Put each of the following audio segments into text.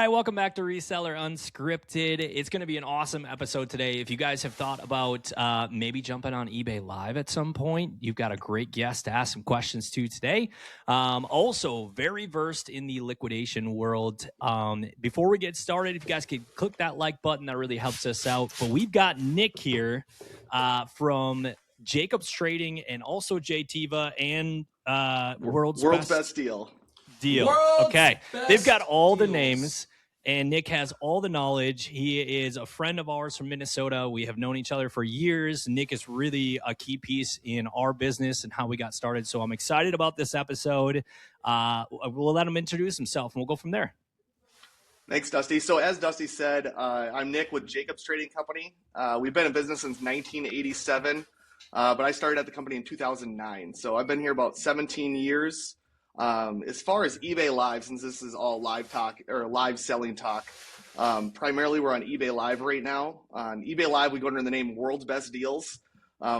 Hi, welcome back to Reseller Unscripted. It's going to be an awesome episode today. If you guys have thought about maybe jumping on eBay Live at some point, you've got a great guest to ask some questions to today. Also, very versed in the liquidation world. Before we get started, if you guys could click that like button, that really helps us out. But we've got Nick here from Jacobs Trading and also JTiva and World's Best Deal. Okay, they've got all the names, and Nick has all the knowledge. He is a friend of ours from Minnesota. We have known each other for years. Nick is really a key piece in our business and how we got started. So I'm excited about this episode. We'll let him introduce himself, and we'll go from there. Thanks, Dusty. So as Dusty said, I'm Nick with Jacobs Trading Company. We've been in business since 1987, but I started at the company in 2009. So I've been here about 17 years. As far as eBay Live, since this is all live talk or live selling talk, primarily we're on eBay Live right now. On eBay Live, we go under the name World's Best Deals.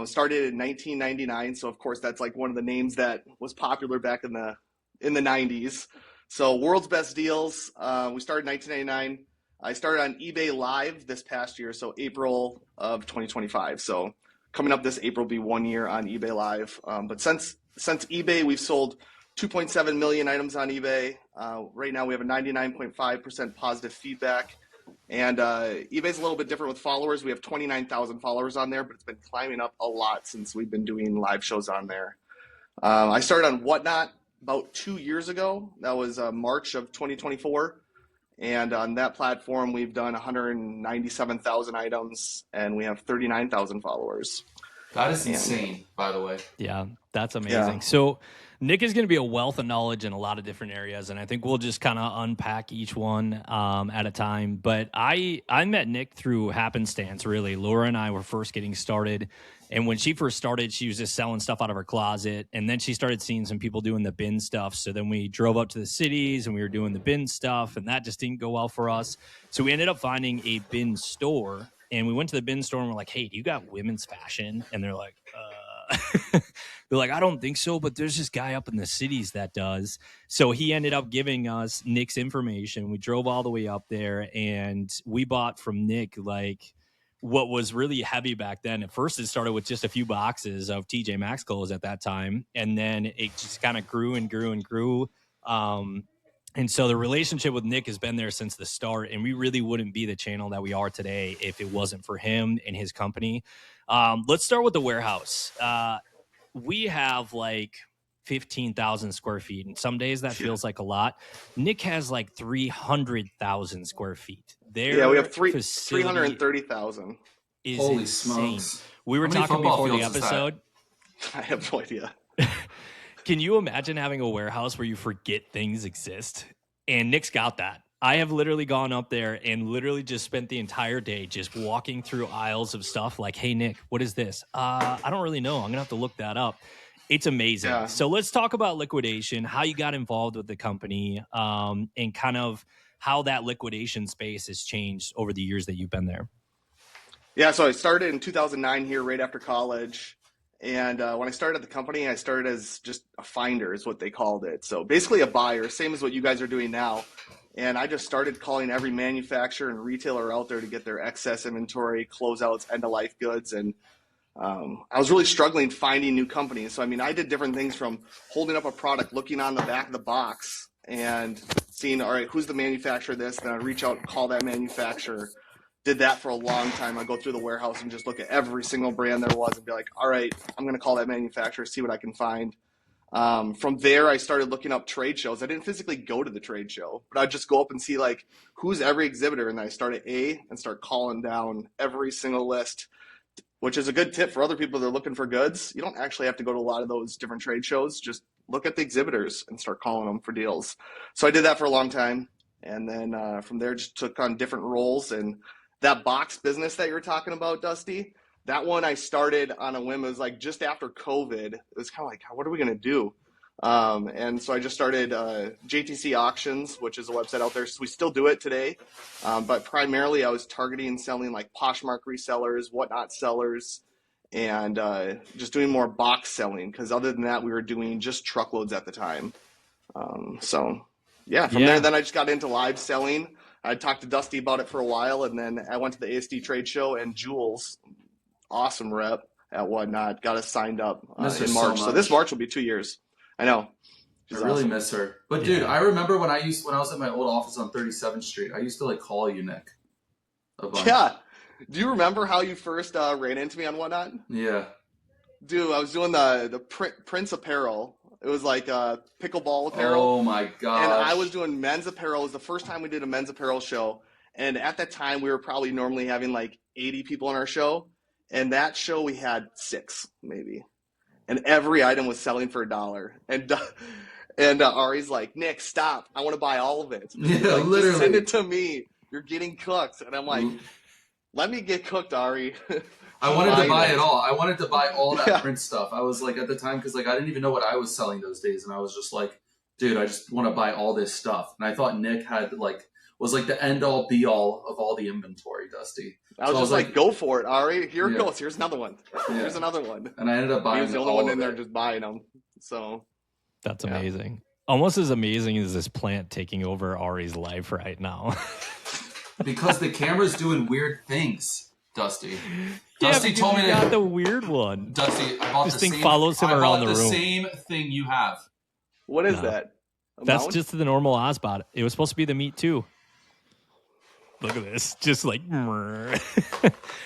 Started in 1999, so of course that's like one of the names that was popular back in the 90s. So World's Best Deals, we started in 1999. I started on eBay Live this past year, so April of 2025. So coming up this April will be 1 year on eBay Live. But since eBay, we've sold 2.7 million items on eBay. Right now we have a 99.5% positive feedback. And eBay's a little bit different with followers. We have 29,000 followers on there, but it's been climbing up a lot since we've been doing live shows on there. I started on Whatnot about 2 years ago. That was March of 2024. And on that platform, we've done 197,000 items, and we have 39,000 followers. That is insane, by the way. Yeah, that's amazing. Yeah. So Nick is going to be a wealth of knowledge in a lot of different areas, and I think we'll just kind of unpack each one at a time. But I met Nick through happenstance, really. Laura and I were first getting started, and when she first started, she was just selling stuff out of her closet, and then she started seeing some people doing the bin stuff. So then we drove up to the cities, and we were doing the bin stuff, and that just didn't go well for us. So we ended up finding a bin store, and we went to the bin store, and we're like, hey, do you got women's fashion? And they're like, they're like, I don't think so, but there's this guy up in the cities that does. So he ended up giving us Nick's information. We drove all the way up there, and we bought from Nick like what was really heavy back then. At first, it started with just a few boxes of TJ Maxx clothes at that time, and then it just kind of grew and grew and grew. And so the relationship with Nick has been there since the start, and we really wouldn't be the channel that we are today if it wasn't for him and his company. Let's start with the warehouse. We have like 15,000 square feet, and some days that feels like a lot. Nick has like 300,000 square feet. Yeah, we have 330,000. Is Holy insane. smokes. We were How many talking football before the fields is that? episode. I have no idea. Can you imagine having a warehouse where you forget things exist? And Nick's got that. I have literally gone up there and literally just spent the entire day just walking through aisles of stuff like, hey, Nick, what is this? I don't really know. I'm going to have to look that up. It's amazing. Yeah. So let's talk about liquidation, how you got involved with the company, and kind of how that liquidation space has changed over the years that you've been there. Yeah, so I started in 2009 here right after college. And when I started at the company, I started as just a finder is what they called it. So basically a buyer, same as what you guys are doing now. And I just started calling every manufacturer and retailer out there to get their excess inventory, closeouts, end-of-life goods. And I was really struggling finding new companies. So, I mean, I did different things from holding up a product, looking on the back of the box and seeing, all right, who's the manufacturer of this? Then I'd reach out and call that manufacturer. Did that for a long time. I'd go through the warehouse and just look at every single brand there was and be like, all right, I'm going to call that manufacturer, see what I can find. From there, I started looking up trade shows. I didn't physically go to the trade show, but I'd just go up and see like who's every exhibitor. And then I started and start calling down every single list, which is a good tip for other people that are looking for goods. You don't actually have to go to a lot of those different trade shows. Just look at the exhibitors and start calling them for deals. So I did that for a long time. And then from there, just took on different roles. And that box business that you're talking about, Dusty, that one I started on a whim. It was like just after COVID. It was kind of like, what are we going to do? And so I just started JTC Auctions, which is a website out there. So we still do it today. But primarily I was targeting and selling like Poshmark resellers, Whatnot sellers, and just doing more box selling. Because other than that, we were doing just truckloads at the time. So yeah, from there, then I just got into live selling. I talked to Dusty about it for a while, and then I went to the ASD trade show, and Jules, awesome rep at Whatnot, got us signed up Miss her in so March. So this much. March will be 2 years. I know. I She's really awesome. miss her. But dude, I remember when I was at my old office on 37th Street, I used to like call you, Nick, a bunch. Yeah. Do you remember how you first ran into me on Whatnot? Yeah. Dude, I was doing the Prince apparel. It was like pickleball apparel. Oh my gosh. And I was doing men's apparel. It was the first time we did a men's apparel show. And at that time, we were probably normally having like 80 people on our show. And that show, we had 6, maybe. And every item was selling for $1. And Ari's like, Nick, stop. I want to buy all of it. Yeah, like, literally. Just send it to me. You're getting cooked. And I'm like, let me get cooked, Ari. I wanted to buy it all. I wanted to buy all that print stuff. I was like, at the time, because like I didn't even know what I was selling those days. And I was just like, dude, I just want to buy all this stuff. And I thought Nick was like the end all be all of all the inventory, Dusty. I was just like, go for it, Ari. Here it goes. Here's another one. Yeah. Here's another one. And I ended up buying He was the only one in there just buying them. So that's amazing. Almost as amazing as this plant taking over Ari's life right now. Because the camera's doing weird things, Dusty. Yeah, Dusty told me you got the weird one. Dusty, I bought this the thing same, follows him around the room. same thing you have. What is that? That's just the normal Ozbot. It was supposed to be the Meat too. Look at this, just like.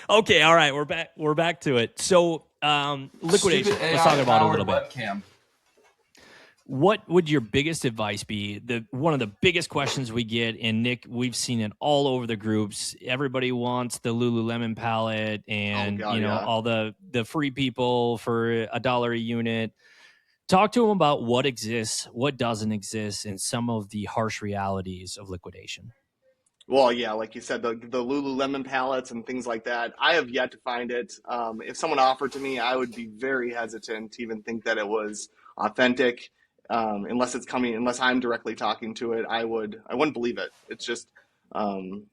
Okay, all right, we're back. We're back to it. So, liquidation. Let's talk about it a little bit. Webcam. What would your biggest advice be? One of the biggest questions we get, and Nick, we've seen it all over the groups. Everybody wants the Lululemon pallet, and all the free people for $1 a unit. Talk to them about what exists, what doesn't exist, and some of the harsh realities of liquidation. Well, yeah, like you said, the Lululemon pallets and things like that. I have yet to find it. If someone offered to me, I would be very hesitant to even think that it was authentic. Unless I'm directly talking to it, I wouldn't believe it. It's just,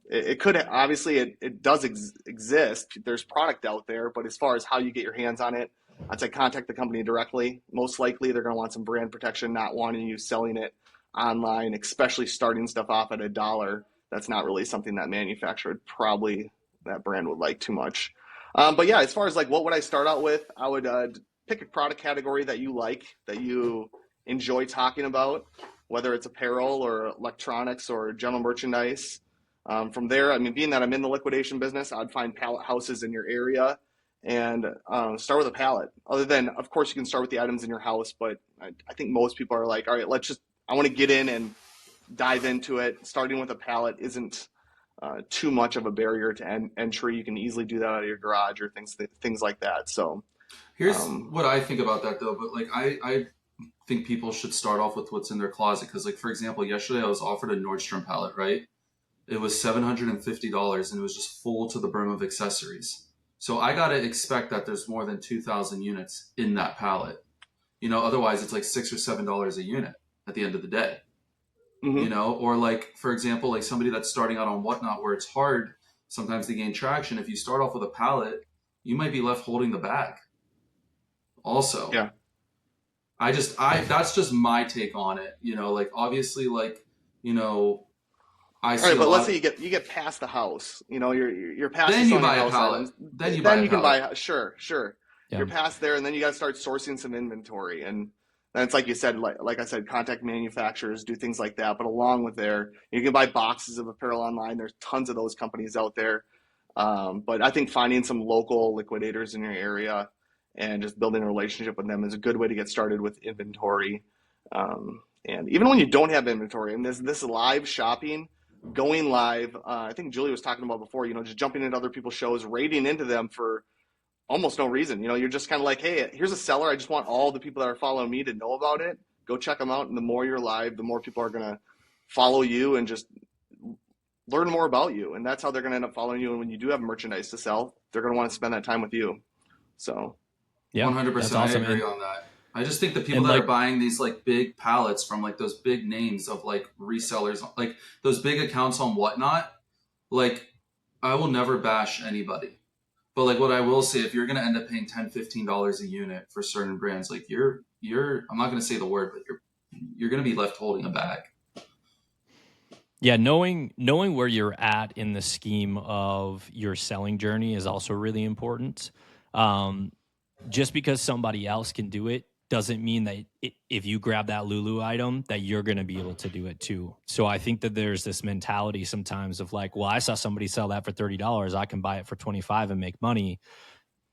it could, obviously it does exist. There's product out there, but as far as how you get your hands on it, I'd say contact the company directly. Most likely they're going to want some brand protection, not wanting you selling it online, especially starting stuff off at $1. That's not really something that manufacturer that brand would like too much. But yeah, as far as like, what would I start out with? I would pick a product category that you like, that you enjoy talking about, whether it's apparel or electronics or general merchandise. From there, I mean, being that I'm in the liquidation business, I'd find pallet houses in your area and start with a pallet. Other than, of course, you can start with the items in your house, but I think most people are like, all right, I want to get in and dive into it. Starting with a pallet isn't too much of a barrier to entry. You can easily do that out of your garage or things like that. So here's what I think about that though. But like, I think people should start off with what's in their closet. Because like, for example, yesterday I was offered a Nordstrom pallet, right? It was $750 and it was just full to the brim of accessories. So I got to expect that there's more than 2,000 units in that pallet. Otherwise it's like $6 or $7 a unit at the end of the day. Mm-hmm. Or like, for example, like somebody that's starting out on Whatnot where it's hard sometimes to gain traction. If you start off with a pallet, you might be left holding the bag also. Yeah. That's just my take on it. Like obviously like, I see. All right, but let's say you get past the house. You're past. Then you buy a pallet. Then you can buy. Sure. Yeah. You're past there, and then you got to start sourcing some inventory, and then it's like you said, like I said, contact manufacturers, do things like that. But along with there, you can buy boxes of apparel online. There's tons of those companies out there. But I think finding some local liquidators in your area and just building a relationship with them is a good way to get started with inventory. And even when you don't have inventory, and this live shopping. Going live, I think Julie was talking about before, just jumping into other people's shows, raiding into them for almost no reason. You're just kind of like, hey, here's a seller. I just want all the people that are following me to know about it. Go check them out. And the more you're live, the more people are going to follow you and just learn more about you. And that's how they're going to end up following you. And when you do have merchandise to sell, they're going to want to spend that time with you. So, yeah, 100%. Awesome, I agree on that. I just think the people that are buying these like big pallets from like those big names of like resellers, like those big accounts on Whatnot, like I will never bash anybody. But like what I will say, if you're going to end up paying $10, $15 a unit for certain brands, like you're I'm not going to say the word, but you're going to be left holding a bag. Yeah, knowing where you're at in the scheme of your selling journey is also really important. Um, just because somebody else can do it doesn't mean that if you grab that Lulu item that you're going to be able to do it too. So I think that there's this mentality sometimes of like, well, I saw somebody sell that for $30, I can buy it for 25 and make money.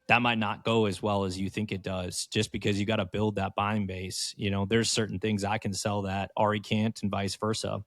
That might not go as well as you think it does, just because you got to build that buying base. There's certain things I can sell that Ari can't, and vice versa.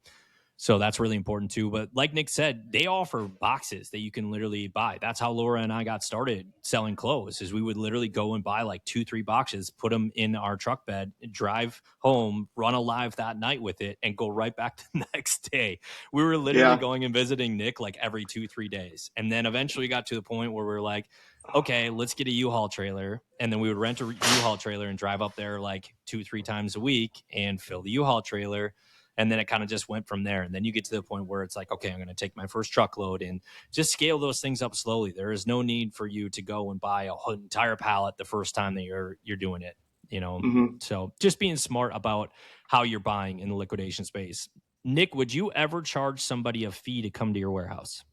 So that's really important too. But like Nick said, they offer boxes that you can literally buy. That's how Laura and I got started selling clothes, is we would literally go and buy like 2-3 boxes, put them in our truck bed, drive home, run a live that night with it, and go right back the next day. We were literally Yeah. going and visiting Nick like every 2-3 days. And then eventually got to the point where we were like, okay, let's get a U-Haul trailer. And then we would rent a U-Haul trailer and drive up there like 2-3 times a week and fill the U-Haul trailer. And then it kind of just went from there. And then you get to the point where it's like, okay, I'm going to take my first truckload and just scale those things up slowly. There is no need for you to go and buy a whole entire pallet the first time that you're doing it, Mm-hmm. So just being smart about how you're buying in the liquidation space. Nick, would you ever charge somebody a fee to come to your warehouse?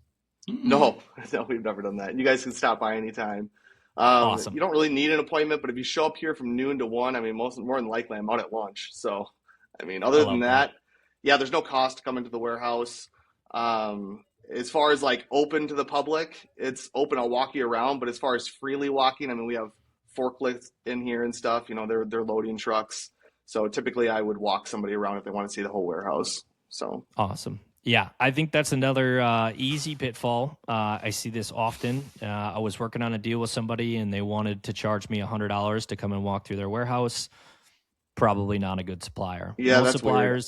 No, no, we've never done that. You guys can stop by anytime. Awesome. You don't really need an appointment, but if you show up here from noon to 1, I mean, more than likely I'm out at lunch. So, I mean, I other than love that. that, yeah, there's no cost to come into the warehouse. As far as like open to the public, it's open. I'll walk you around, but as far as freely walking, I mean, we have forklifts in here and stuff. They're loading trucks. So typically, I would walk somebody around if they want to see the whole warehouse. So Awesome. Yeah, I think that's another easy pitfall. I see this often. I was working on a deal with somebody and they wanted to charge me $100 to come and walk through their warehouse. Probably not a good supplier. yeah, that's weird.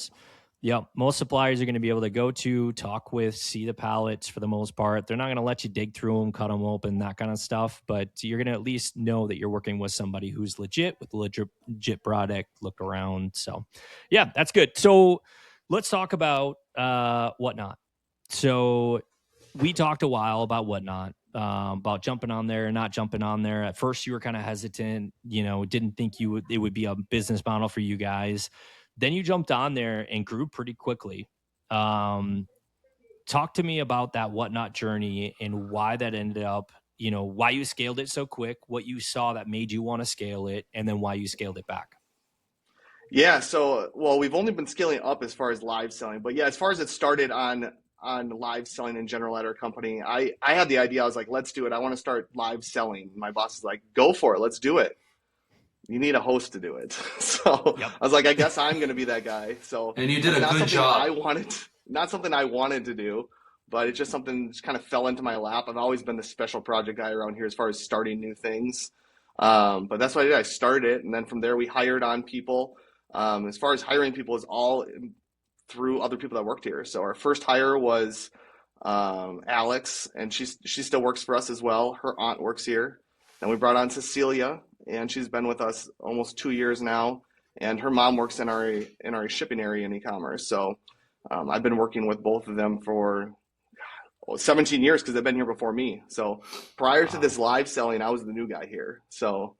Most suppliers are going to be able to go to, talk with, see the pallets for the most part. They're not going to let you dig through them, cut them open, that kind of stuff. But you're going to at least know that you're working with somebody who's legit, with a legit product, look around. So, yeah, that's good. So let's talk about Whatnot. So we talked a while about Whatnot, about jumping on there and not jumping on there. At first, you were kind of hesitant, didn't think it would be a business model for you guys. Then you jumped on there and grew pretty quickly. Talk to me about that Whatnot journey and why that ended up, why you scaled it so quick, what you saw that made you want to scale it, and then why you scaled it back. Yeah, so well, we've only been scaling up as far as live selling, but yeah, as far as it started on live selling in general at our company, I had the idea. I was like, let's do it. I want to start live selling. My boss is like, go for it. Let's do it. You need a host to do it. So Yep. I was like, I guess I'm going to be that guy. So And you did a not good something job. not something I wanted to do, but it just something just kind of fell into my lap. I've always been the special project guy around here as far as starting new things. But that's what I did. I started it, and then from there we hired on people. As far as hiring people is all through other people that worked here. So our first hire was Alex, and she still works for us as well. Her aunt works here. Then we brought on Cecilia, and she's been with us almost 2 years now. And her mom works in our shipping area in e-commerce. So I've been working with both of them for 17 years because they've been here before me. So prior to Wow. this live selling, I was the new guy here. So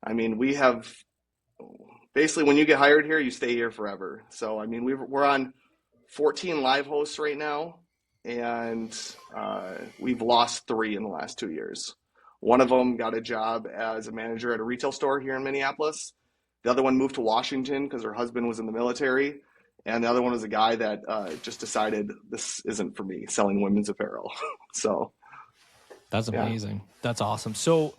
I mean, we have basically when you get hired here, you stay here forever. So I mean, we're on 14 live hosts right now, and we've lost 3 in the last 2 years. One of them got a job as a manager at a retail store here in Minneapolis. The other one moved to Washington because her husband was in the military. And the other one was a guy that just decided this isn't for me, selling women's apparel. So That's yeah. amazing. That's awesome. So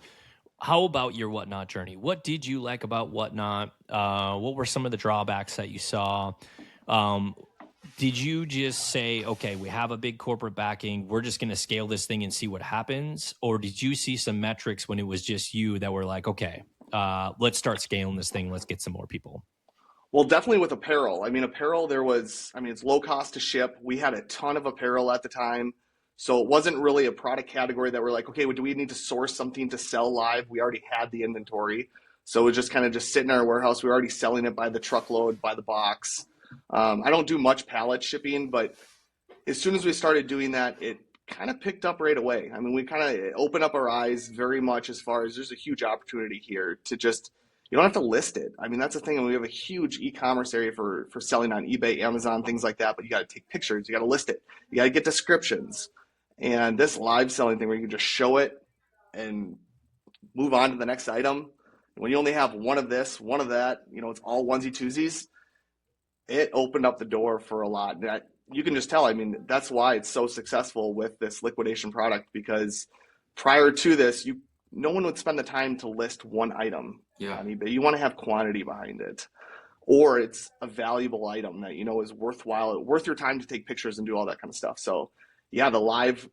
how about your Whatnot journey? What did you like about Whatnot? What were some of the drawbacks that you saw? Did you just say, okay, we have a big corporate backing, we're just going to scale this thing and see what happens? Or did you see some metrics when it was just you that were like, okay, let's start scaling this thing, let's get some more people? Well, definitely with apparel. I mean, apparel, it's low cost to ship. We had a ton of apparel at the time. So it wasn't really a product category that we're like, okay, well, do we need to source something to sell live? We already had the inventory. So it was just kind of just sitting in our warehouse. We were already selling it by the truckload, by the box. I don't do much pallet shipping, but as soon as we started doing that, it kind of picked up right away. I mean, we kind of opened up our eyes very much as far as there's a huge opportunity here to just You don't have to list it. I mean, that's the thing. And we have a huge e-commerce area for selling on eBay, Amazon, things like that. But you got to take pictures. You got to list it. You got to get descriptions. And this live selling thing where you can just show it and move on to the next item. When you only have one of this, one of that, you know, it's all onesie twosies. It opened up the door for a lot. And you can just tell. I mean, that's why it's so successful with this liquidation product, because prior to this, no one would spend the time to list one item on eBay. You want to have quantity behind it, or it's a valuable item that you know is worthwhile, worth your time to take pictures and do all that kind of stuff. So, yeah, the live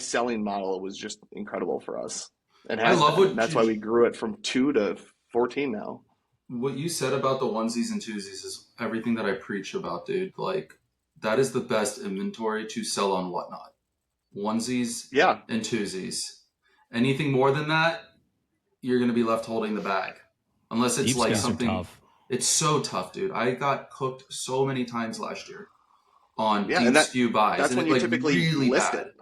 selling model was just incredible for us. And that's why we grew it from 2 to 14 now. What you said about the onesies and twosies is everything that I preach about, dude. Like, that is the best inventory to sell on Whatnot. Onesies and twosies. Anything more than that, you're going to be left holding the bag. Unless it's like something. Tough. It's so tough, dude. I got cooked so many times last year on deep skew buys. That's when you typically really list bad. It.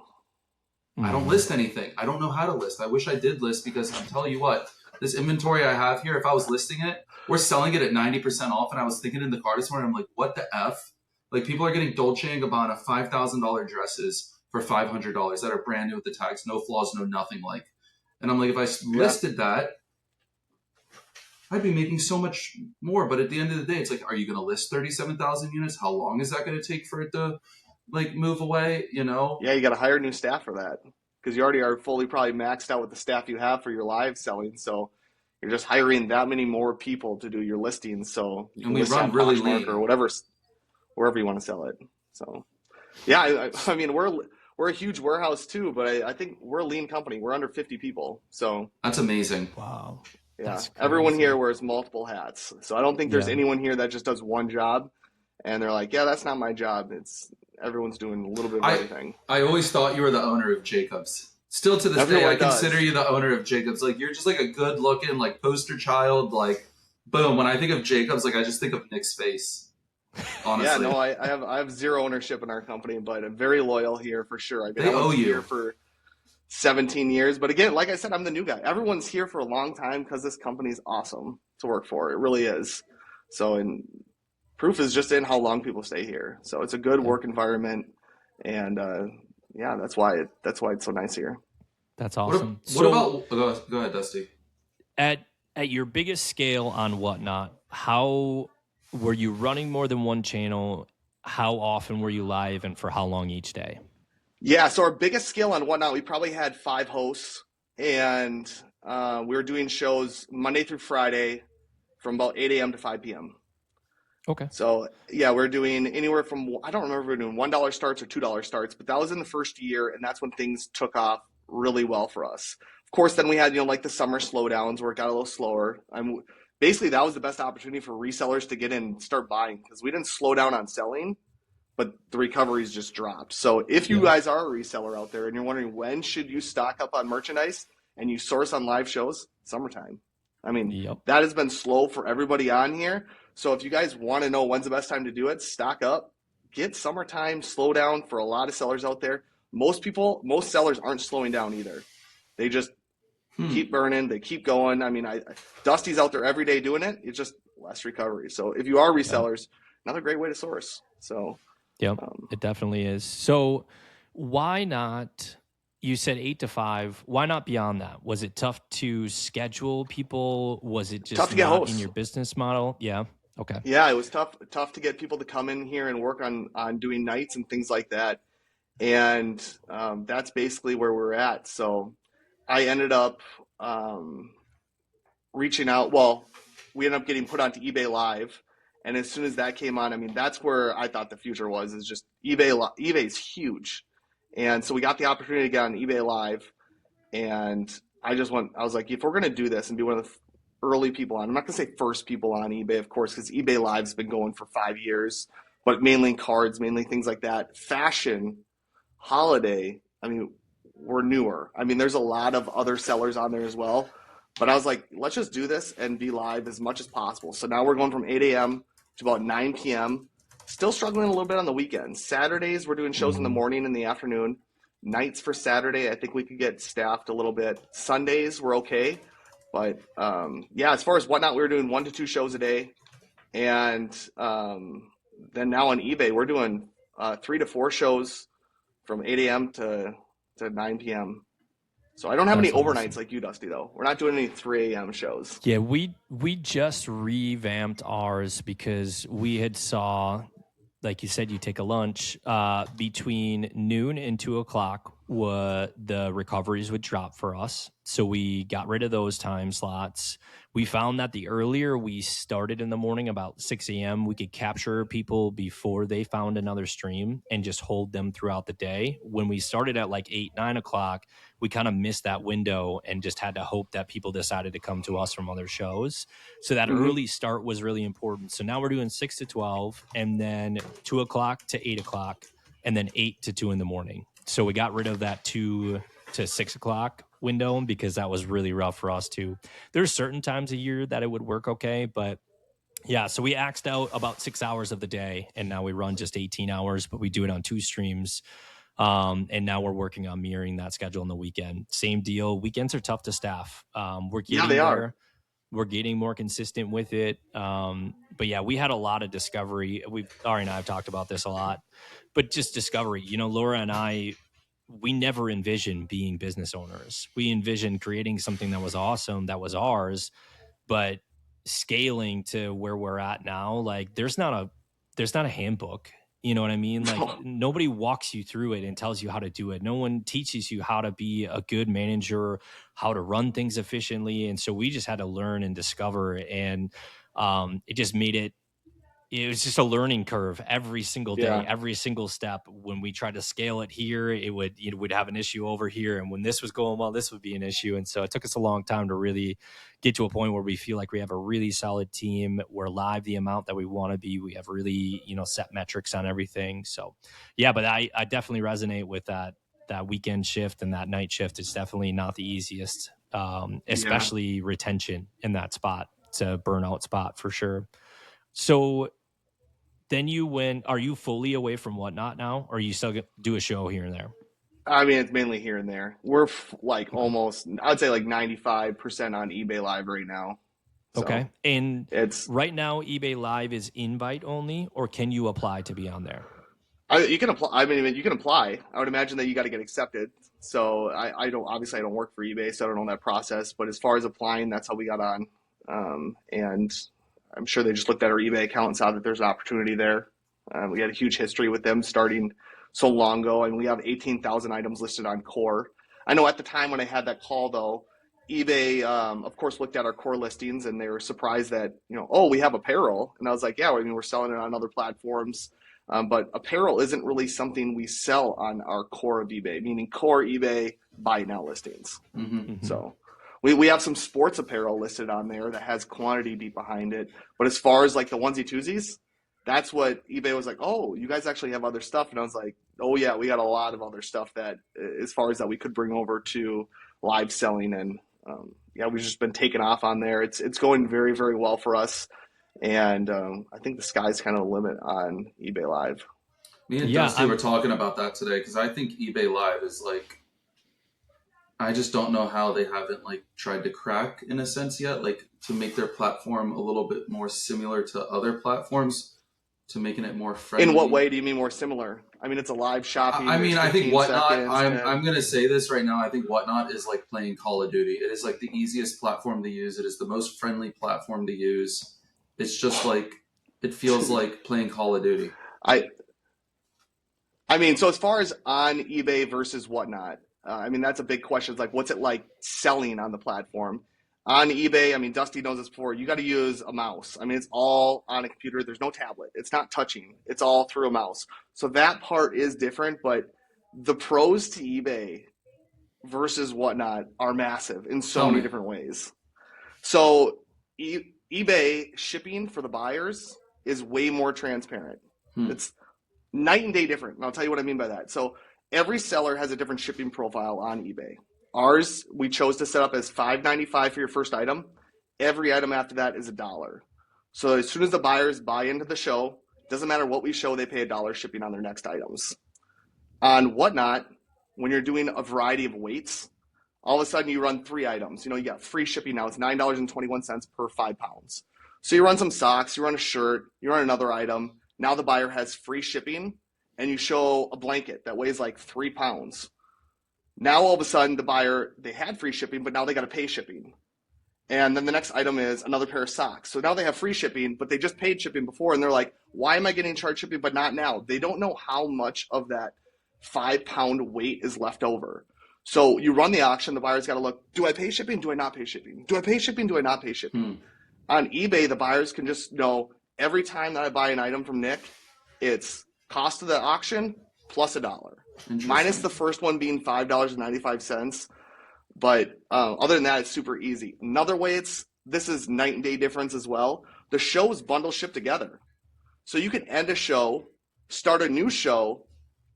I don't list anything. I don't know how to list. I wish I did list, because I'm telling you what, this inventory I have here, if I was listing it, we're selling it at 90% off. And I was thinking in the car this morning, I'm like, what the F? Like, people are getting Dolce & Gabbana $5,000 dresses for $500 that are brand new with the tags, no flaws, no nothing. Like, and I'm like, if I listed that, I'd be making so much more. But at the end of the day, it's like, are you going to list 37,000 units? How long is that going to take for it to like move away? You know? Yeah, you got to hire new staff for that, because you already are fully probably maxed out with the staff you have for your live selling. So you're just hiring that many more people to do your listings. So you can we run really lean or whatever, wherever you want to sell it. So yeah, I mean, we're a huge warehouse too, but I think we're a lean company. We're under 50 people. So that's amazing. Wow. Yeah, everyone here wears multiple hats. So I don't think there's anyone here that just does one job and they're like, yeah, that's not my job. Everyone's doing a little bit of everything. I always thought you were the owner of Jacobs. Still to this day, I consider you the owner of Jacobs. Like, you're just like a good looking, like, poster child. Like, boom. When I think of Jacobs, like, I just think of Nick's face. Honestly. Yeah, no, I have zero ownership in our company, but I'm very loyal here for sure. I've been here for 17 years. But again, like I said, I'm the new guy. Everyone's here for a long time because this company is awesome to work for. It really is. So, and proof is just in how long people stay here. So it's a good work environment, and yeah, that's why it's so nice here. That's awesome. What about? Go ahead, Dusty. At your biggest scale on Whatnot, how were you running more than one channel? How often were you live, and for how long each day? Yeah, so our biggest scale on Whatnot, we probably had 5 hosts, and we were doing shows Monday through Friday from about 8 a.m. to 5 p.m. Okay. So, yeah, we're doing anywhere from, I don't remember if we were doing $1 starts or $2 starts, but that was in the first year, and that's when things took off really well for us. Of course, then we had, like the summer slowdowns where it got a little slower. Basically, that was the best opportunity for resellers to get in and start buying, because we didn't slow down on selling, but the recoveries just dropped. So if you guys are a reseller out there and you're wondering when should you stock up on merchandise and you source on live shows, summertime. I mean, that has been slow for everybody on here. So if you guys want to know when's the best time to do it, stock up, get summertime, slow down for a lot of sellers out there. Most sellers aren't slowing down either. They just keep burning. They keep going. I mean, Dusty's out there every day doing it. It's just less recovery. So if you are resellers, another great way to source. So it definitely is. So why not, you said 8 to 5, why not beyond that? Was it tough to schedule people? Was it just tough to get not hosts in your business model? Yeah. Okay. Yeah, it was tough to get people to come in here and work on doing nights and things like that. And that's basically where we're at. So I ended up reaching out. Well, we ended up getting put onto eBay Live. And as soon as that came on, I mean, that's where I thought the future was, is just eBay. eBay's huge. And so we got the opportunity to get on eBay Live. And I was like, if we're going to do this and be one of the early people on, I'm not going to say first people on eBay, of course, because eBay Live's been going for 5 years, but mainly cards, mainly things like that. Fashion, holiday, I mean, we're newer. I mean, there's a lot of other sellers on there as well. But I was like, let's just do this and be live as much as possible. So now we're going from 8 a.m. to about 9 p.m. Still struggling a little bit on the weekends. Saturdays, we're doing shows in the morning and the afternoon. Nights for Saturday, I think we could get staffed a little bit. Sundays, we're okay. But yeah, as far as Whatnot, we were doing 1 to 2 shows a day. And then now on eBay, we're doing 3 to 4 shows from 8 a.m. to 9 p.m. So I don't have any That's overnights awesome. like you, Dusty, though. We're not doing any 3 a.m. shows. Yeah, we just revamped ours because we had saw, like you said, you take a lunch between noon and 2 o'clock. The recoveries would drop for us, so we got rid of those time slots. We found that the earlier we started in the morning, about 6 a.m., we could capture people before they found another stream and just hold them throughout the day. When we started at like 8, 9 o'clock, we kind of missed that window and just had to hope that people decided to come to us from other shows. So that Mm-hmm. early start was really important. So now we're doing 6 to 12 and then 2 o'clock to 8 o'clock and then 8 to 2 in the morning. So we got rid of that 2 to 6 o'clock window because that was really rough for us too. There's certain times a year that it would work okay, but yeah, so we axed out about 6 hours of the day and now we run just 18 hours, but we do it on 2 streams. And now we're working on mirroring that schedule on the weekend. Same deal. Weekends are tough to staff. We're getting they there. are. We're getting more consistent with it. But yeah, we had a lot of discovery. Ari and I have talked about this a lot, but just discovery. You know, Laura and I, we never envisioned being business owners. We envisioned creating something that was awesome, that was ours, but scaling to where we're at now, like there's not a handbook. You know what I mean? Like nobody walks you through it and tells you how to do it. No one teaches you how to be a good manager, how to run things efficiently. And so we just had to learn and discover. And it just made it was just a learning curve every single day, Yeah. every single step. When we tried to scale it here, it would have an issue over here. And when this was going well, this would be an issue. And so it took us a long time to really get to a point where we feel like we have a really solid team. We're live the amount that we want to be. We have really, set metrics on everything. So yeah, but I definitely resonate with that weekend shift, and that night shift is definitely not the easiest, especially retention in that spot. It's a burnout spot for sure. So then are you fully away from Whatnot now? Or are you still do a show here and there? I mean, it's mainly here and there. We're like Okay. almost, I'd say like 95% on eBay Live right now. So Okay. And it's right now, eBay Live is invite only, or can you apply to be on there? you can apply. I mean, you can apply. I would imagine that you got to get accepted. So I don't obviously I don't work for eBay, so I don't know that process. But as far as applying, that's how we got on. And I'm sure they just looked at our eBay account and saw that there's an opportunity there. We had a huge history with them starting so long ago, and we have 18,000 items listed on Core. I know at the time when I had that call, though, eBay, of course, looked at our Core listings, and they were surprised that, oh, we have apparel. And I was like, yeah, I mean, we're selling it on other platforms. But apparel isn't really something we sell on our core of eBay, meaning core eBay buy now listings. Mm-hmm. So we have some sports apparel listed on there that has quantity deep behind it. But as far as like the onesie twosies, that's what eBay was like, oh, you guys actually have other stuff. And I was like, oh, yeah, we got a lot of other stuff that as far as that we could bring over to live selling. And yeah, we've just been taken off on there. It's going very, very well for us. And I think the sky's kind of the limit on eBay Live. Me and Dusty were talking about that today because I think eBay Live is like, I just don't know how they haven't like tried to crack in a sense yet, like to make their platform a little bit more similar to other platforms, to making it more friendly. In what way do you mean more similar? I mean, it's a live shopping. I mean, I think Whatnot, seconds, I'm going to say this right now. I think Whatnot is like playing Call of Duty. It is like the easiest platform to use. It is the most friendly platform to use. It's just like, it feels like playing Call of Duty. I mean, so as far as on eBay versus Whatnot, I mean, that's a big question. It's like, what's it like selling on the platform? On eBay, I mean, Dusty knows this before, you got to use a mouse. I mean, it's all on a computer. There's no tablet. It's not touching. It's all through a mouse. So that part is different, but the pros to eBay versus Whatnot are massive in so many different ways. So eBay shipping for the buyers is way more transparent. It's night and day different. And I'll tell you what I mean by that. So every seller has a different shipping profile on eBay. Ours, we chose to set up as $5.95 for your first item. Every item after that is $1. So as soon as the buyers buy into the show, doesn't matter what we show, they pay $1 shipping on their next items. On Whatnot, when you're doing a variety of weights, All of a sudden you run 3 items. You got free shipping now. It's $9.21 per 5 pounds. So you run some socks, you run a shirt, you run another item. Now the buyer has free shipping, and you show a blanket that weighs like 3 pounds. Now all of a sudden the buyer, they had free shipping, but now they got to pay shipping. And then the next item is another pair of socks. So now they have free shipping, but they just paid shipping before, and they're like, why am I getting charged shipping but not now? They don't know how much of that 5 pound weight is left over. So you run the auction, the buyer's got to look, do I pay shipping? Do I not pay shipping? Do I pay shipping? Do I not pay shipping? On eBay, the buyers can just know every time that I buy an item from Nick, it's cost of the auction plus $1. Minus the first one being $5.95. But other than that, it's super easy. Another way this is night and day difference as well. The shows bundle ship together. So you can end a show, start a new show,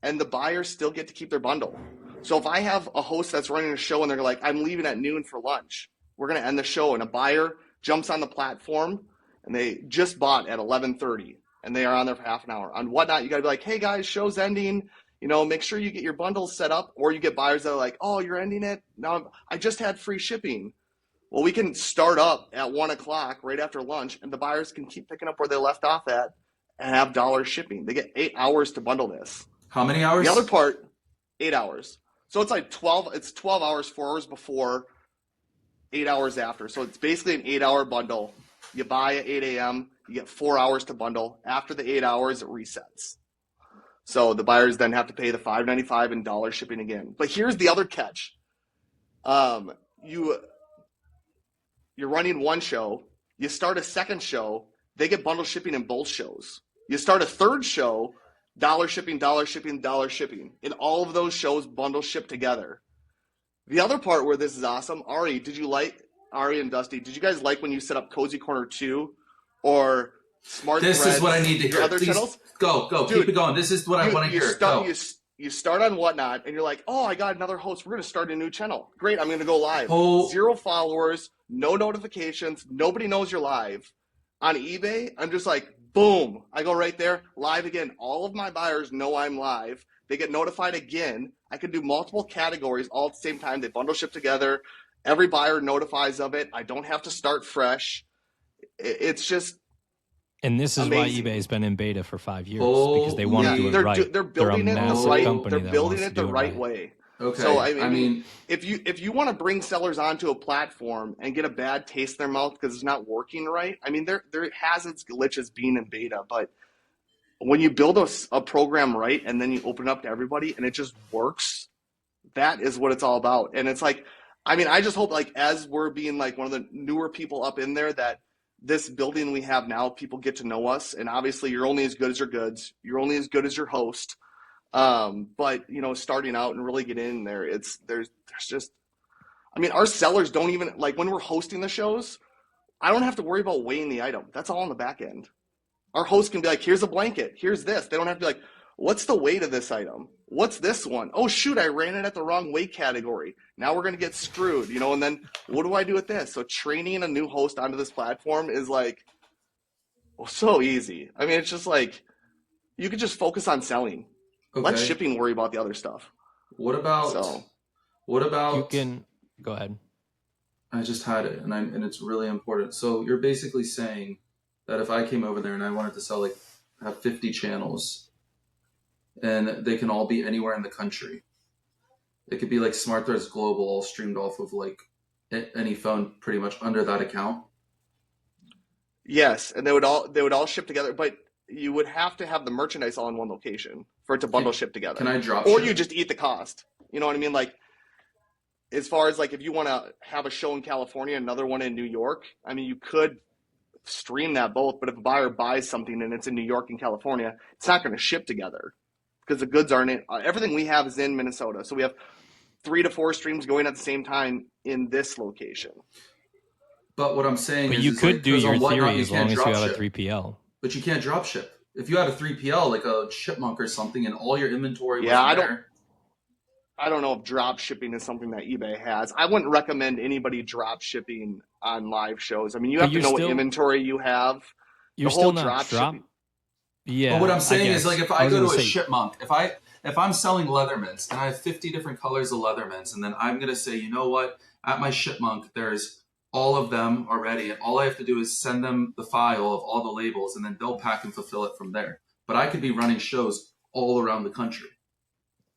and the buyers still get to keep their bundle. So if I have a host that's running a show and they're like, I'm leaving at noon for lunch, we're going to end the show, and a buyer jumps on the platform and they just bought at 11:30 and they are on there for half an hour. On Whatnot, you got to be like, hey guys, show's ending. Make sure you get your bundles set up, or you get buyers that are like, oh, you're ending it? Now I just had free shipping. Well, we can start up at 1 o'clock right after lunch, and the buyers can keep picking up where they left off at and have dollar shipping. They get 8 hours to bundle this. How many hours? The other part, 8 hours. So it's like 12 hours, 4 hours before, 8 hours after. So it's basically an 8-hour bundle. You buy at 8 a.m., you get 4 hours to bundle. After the 8 hours, it resets. So the buyers then have to pay the $5.95 and dollar shipping again. But here's the other catch. You're running one show. You start a second show. They get bundle shipping in both shows. You start a third show, dollar shipping, dollar shipping, dollar shipping. In all of those shows, bundle ship together. The other part where this is awesome, Ari and Dusty, did you guys like when you set up Cozy Corner 2 or Smart This Threads, is what I need to hear. other Please, channels? go. Dude, keep it going. This is what I want to hear. You start on Whatnot, and you're like, oh, I got another host. We're going to start a new channel. Great, I'm going to go live. Oh. 0 followers, no notifications. Nobody knows you're live. On eBay, I'm just like, boom. I go right there, live again. All of my buyers know I'm live. They get notified again. I can do multiple categories all at the same time. They bundle ship together. Every buyer notifies of it. I don't have to start fresh. It's just And this is amazing. why eBay has been in beta for 5 years, Oh, because they want to do it right. They're building it massive the right. company They're that building wants it to the do right way. Okay. So I mean, if you want to bring sellers onto a platform and get a bad taste in their mouth because it's not working right, I mean, there has its glitches being in beta, but when you build a program right and then you open it up to everybody and it just works, that is what it's all about. And it's like, I mean, I just hope like as we're being like one of the newer people up in there, that this building we have now, people get to know us. And obviously you're only as good as your goods. You're only as good as your host. But starting out and really get in there, there's just, I mean, our sellers don't even, like when we're hosting the shows, I don't have to worry about weighing the item. That's all on the back end. Our host can be like, here's a blanket, here's this. They don't have to be like, what's the weight of this item? What's this one? Oh shoot, I ran it at the wrong weight category. Now we're going to get screwed, and then what do I do with this? So training a new host onto this platform is like, so easy. I mean, it's just like, you could just focus on selling. Okay. Let shipping worry about the other stuff. What about You can go ahead. I just had it, and it's really important. So you're basically saying that if I came over there and I wanted to sell have 50 channels, and they can all be anywhere in the country. It could be like Smart Threads Global, all streamed off of like any phone, pretty much under that account. Yes, and they would all ship together, but you would have to have the merchandise all in one location for it to bundle ship together. Can I drop Or ship? you just eat the cost. You know what I mean? Like, as far as like if you want to have a show in California, another one in New York, I mean, you could stream that both, but if a buyer buys something and it's in New York and California, it's not going to ship together because the goods aren't in. Everything we have is in Minnesota. So we have 3 to 4 streams going at the same time in this location. But what I'm saying But is, you could do your theory as long as you drop have a ship. 3PL. But you can't drop ship. If you had a 3PL, like a Chipmunk or something, and all your inventory was there. I don't know if drop shipping is something that eBay has. I wouldn't recommend anybody drop shipping on live shows. I mean, you have to know what inventory you have. You're the whole still not drop shipping. Yeah. But what I'm saying is, like, if I go to a Chipmunk, if if I'm selling Leathermans and I have 50 different colors of Leathermans, and then I'm going to say, you know what, at my Shipmonk, there's all of them already, and all I have to do is send them the file of all the labels, and then they'll pack and fulfill it from there. But I could be running shows all around the country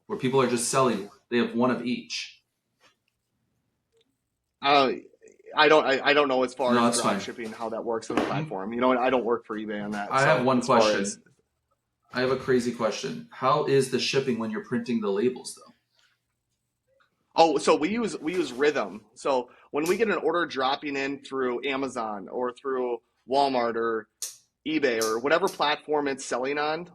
where people are just selling. They have one of each. I don't know as far No, as that's drop fine. shipping, how that works on the platform. You know, I don't work for eBay on that. I so have one as far question. as- I have a crazy question. How is the shipping when you're printing the labels, though? Oh, so we use Rhythm. So when we get an order dropping in through Amazon or through Walmart or eBay or whatever platform it's selling on,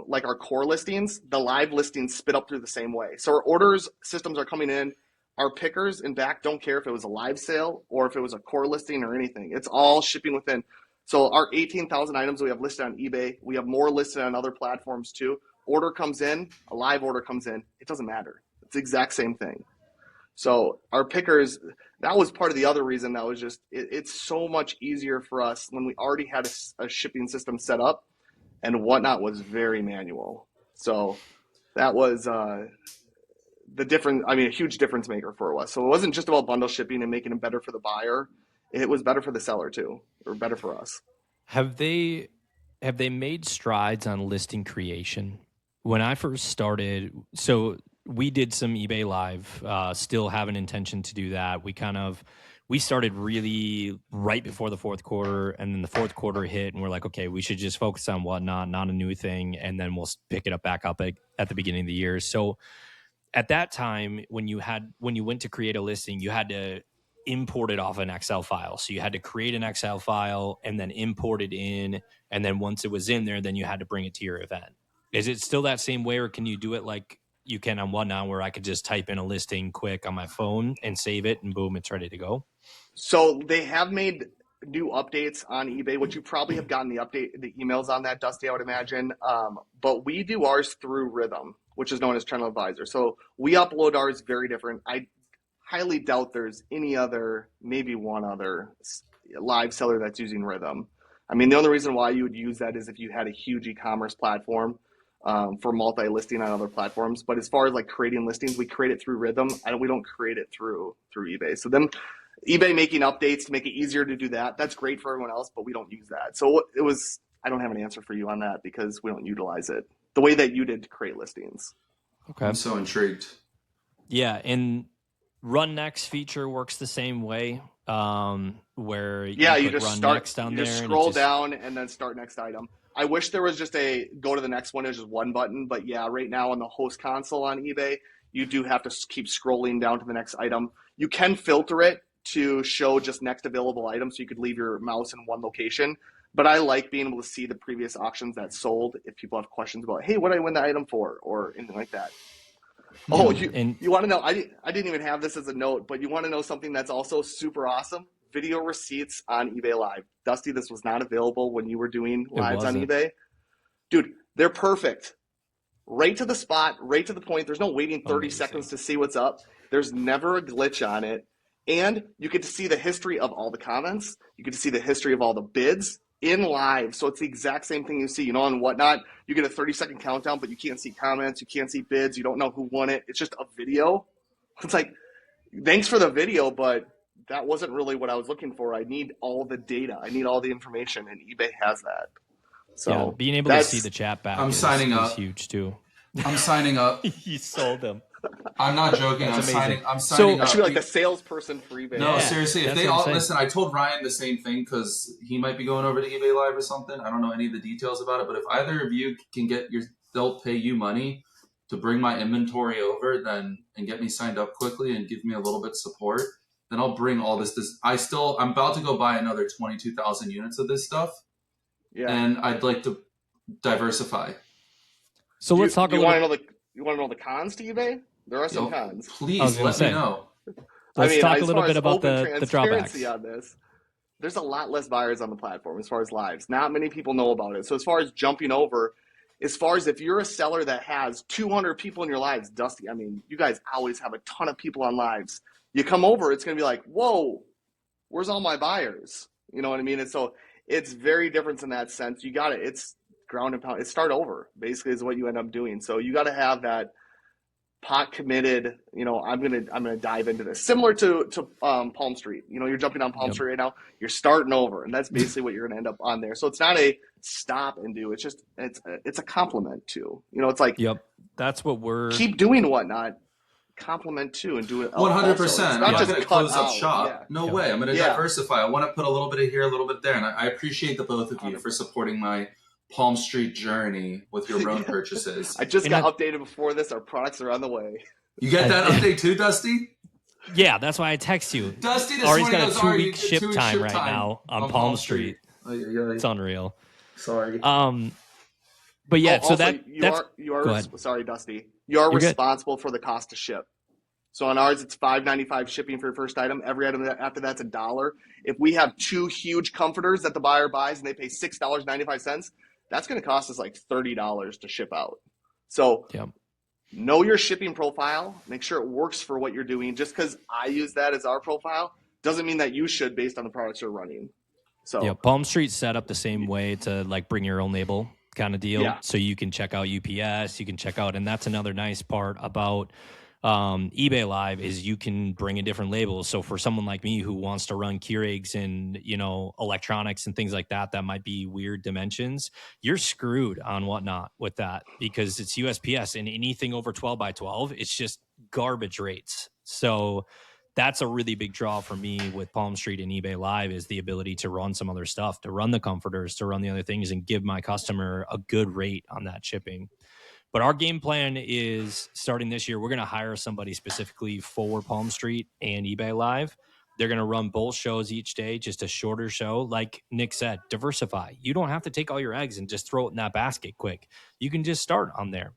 like our core listings, the live listings spit up through the same way. So our orders systems are coming in. Our pickers and back don't care if it was a live sale or if it was a core listing or anything. It's all shipping within. So our 18,000 items we have listed on eBay, we have more listed on other platforms too. Order comes in, a live order comes in. It doesn't matter. It's the exact same thing. So our pickers, that was part of the other reason that was just, it's so much easier for us when we already had a shipping system set up, and Whatnot was very manual. So that was the difference, I mean, a huge difference maker for us. So it wasn't just about bundle shipping and making it better for the buyer. It was better for the seller too, or better for us. Have they made strides on listing creation? When I first started, so we did some eBay Live, still have an intention to do that. We started really right before the fourth quarter, and then the fourth quarter hit, and we're like, okay, we should just focus on Whatnot, not a new thing, and then we'll pick it up back up at the beginning of the year. So at that time, when you went to create a listing, you had to import it off an Excel file. So you had to create an Excel file and then import it in. And then once it was in there, then you had to bring it to your event. Is it still that same way, or can you do it like you can on Whatnot, where I could just type in a listing quick on my phone and save it, and boom, it's ready to go? So they have made new updates on eBay, which you probably have gotten the emails on that, Dusty, I would imagine. But we do ours through Rhythm, which is known as Channel Advisor. So we upload ours very different. I highly doubt there's any other, maybe one other live seller that's using Rhythm. I mean, the only reason why you would use that is if you had a huge e-commerce platform for multi-listing on other platforms. But as far as like creating listings, we create it through Rhythm. We don't create it through eBay. So them eBay making updates to make it easier to do that, that's great for everyone else, but we don't use that. So it was, I don't have an answer for you on that because we don't utilize it the way that you did to create listings. Okay. I'm so intrigued. Yeah, and Run Next feature works the same way, where you just Run start, Next down you there, just and scroll down and then start next item. I wish there was just a go to the next one. There's just one button, but yeah, right now on the host console on eBay, you do have to keep scrolling down to the next item. You can filter it to show just next available items, so you could leave your mouse in one location. But I like being able to see the previous auctions that sold if people have questions about, hey, what did I win the item for, or anything like that. Oh, you want to know? I didn't even have this as a note, but you want to know something that's also super awesome? Video receipts on eBay Live. Dusty, this was not available when you were doing lives on eBay. Dude, they're perfect. Right to the spot, right to the point. There's no waiting 30 seconds to see what's up. There's never a glitch on it. And you get to see the history of all the comments. You get to see the history of all the bids in live. So it's the exact same thing you see, on Whatnot. You get a 30-second countdown, but you can't see comments. You can't see bids. You don't know who won it. It's just a video. It's like, thanks for the video, but that wasn't really what I was looking for. I need all the data. I need all the information, and eBay has that. So yeah, being able to see the chat back signing up. Is huge too. I'm signing up. You sold them. I'm not joking. I'm signing up. I should be like a salesperson for eBay. No, seriously. If they all listen, I told Ryan the same thing because he might be going over to eBay Live or something. I don't know any of the details about it, but if either of you can they'll pay you money to bring my inventory over, and get me signed up quickly and give me a little bit of support, then I'll bring all this. I'm about to go buy another 22,000 units of this stuff. Yeah, and I'd like to diversify. So let's talk. You want to know the cons to eBay? There are some cons. Please let me know. Let's talk a little bit about the drawbacks on this. There's a lot less buyers on the platform as far as lives. Not many people know about it. So as far as jumping over, as far as if you're a seller that has 200 people in your lives, Dusty, I mean, you guys always have a ton of people on lives. You come over, it's going to be like, whoa, where's all my buyers? You know what I mean? And so it's very different in that sense. You got it. It's ground and pound. It start over basically is what you end up doing. So you got to have that pot committed. I'm gonna dive into this, similar to Palm Street. You're jumping on Palm Street right now. You're starting over, and that's basically what you're gonna end up on there. So it's not a stop and do. It's just it's a compliment to. It's like that's what we're keep doing whatnot. Compliment too and do it 100%. I'm not going to close up shop. Yeah. No way. I'm going to diversify. I want to put a little bit of here, a little bit there. And I appreciate the both of you 100%. For supporting my Palm Street journey with your own purchases. I just got updated before this. Our products are on the way. You get that update too, Dusty? Yeah, that's why I text you. Dusty this Ari's morning got a 2-week ship time right now on Palm Street. It's unreal. Sorry. But yeah, so also, you are sorry, Dusty. You're responsible for the cost to ship. So on ours, it's $5.95 shipping for your first item. Every item after that's $1. If we have 2 huge comforters that the buyer buys and they pay $6.95, that's going to cost us like $30 to ship out. So know your shipping profile. Make sure it works for what you're doing. Just because I use that as our profile doesn't mean that you should based on the products you're running. So Palm Street's set up the same way to like bring your own label kind of deal. So you can check out UPS, you can check out, and that's another nice part about eBay Live is you can bring in different labels. So for someone like me who wants to run Keurigs and electronics and things like that might be weird dimensions, you're screwed on whatnot with that because it's USPS, and anything over 12 by 12, it's just garbage rates. So that's a really big draw for me with Palm Street and eBay Live is the ability to run some other stuff, to run the comforters, to run the other things, and give my customer a good rate on that shipping. But our game plan is starting this year, we're going to hire somebody specifically for Palm Street and eBay Live. They're going to run both shows each day, just a shorter show. Like Nick said, diversify. You don't have to take all your eggs and just throw it in that basket quick. You can just start on there.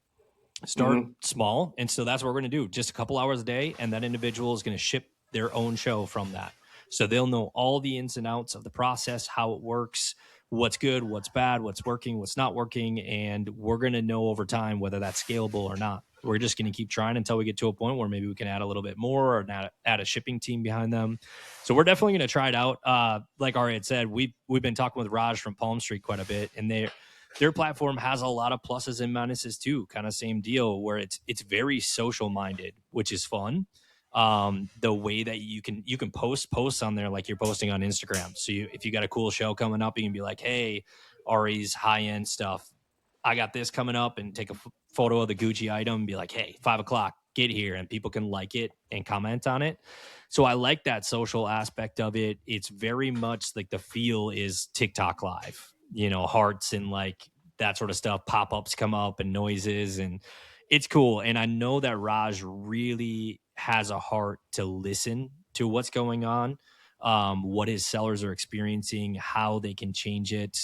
Start small. And so that's what we're going to do. Just a couple hours a day. And that individual is going to ship their own show from that. So they'll know all the ins and outs of the process, how it works, what's good, what's bad, what's working, what's not working. And we're going to know over time whether that's scalable or not. We're just going to keep trying until we get to a point where maybe we can add a little bit more or add a shipping team behind them. So we're definitely going to try it out. Like Ari had said, we've been talking with Raj from Palm Street quite a bit, and their platform has a lot of pluses and minuses too. Kind of same deal where it's very social minded, which is fun. The way that you can posts on there like you're posting on Instagram. So if you got a cool show coming up, you can be like, hey, Ari's high-end stuff, I got this coming up, and take a photo of the Gucci item and be like, hey, 5:00, get here, and people can like it and comment on it. So I like that social aspect of it. It's very much like the feel is TikTok live, hearts and like that sort of stuff. Pop-ups come up and noises, and it's cool. And I know that Raj really has a heart to listen to what's going on, what his sellers are experiencing, how they can change it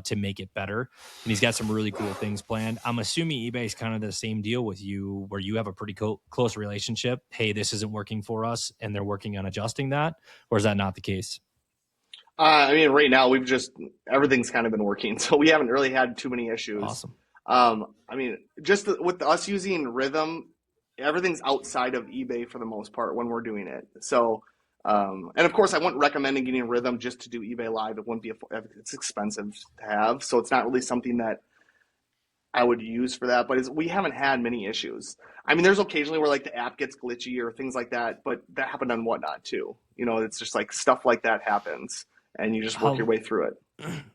to make it better. And he's got some really cool things planned. I'm assuming eBay is kind of the same deal with you, where you have a pretty close relationship. Hey, this isn't working for us, and they're working on adjusting that. Or is that not the case? Right now everything's kind of been working, so we haven't really had too many issues. Awesome. Just with us using Rhythm, everything's outside of eBay for the most part when we're doing it. So, and of course, I wouldn't recommend getting Rhythm just to do eBay Live. It wouldn't be it's expensive to have, so it's not really something that I would use for that. But we haven't had many issues. There's occasionally where like the app gets glitchy or things like that, but that happened on Whatnot too. It's just like stuff like that happens, and you just work your way through it.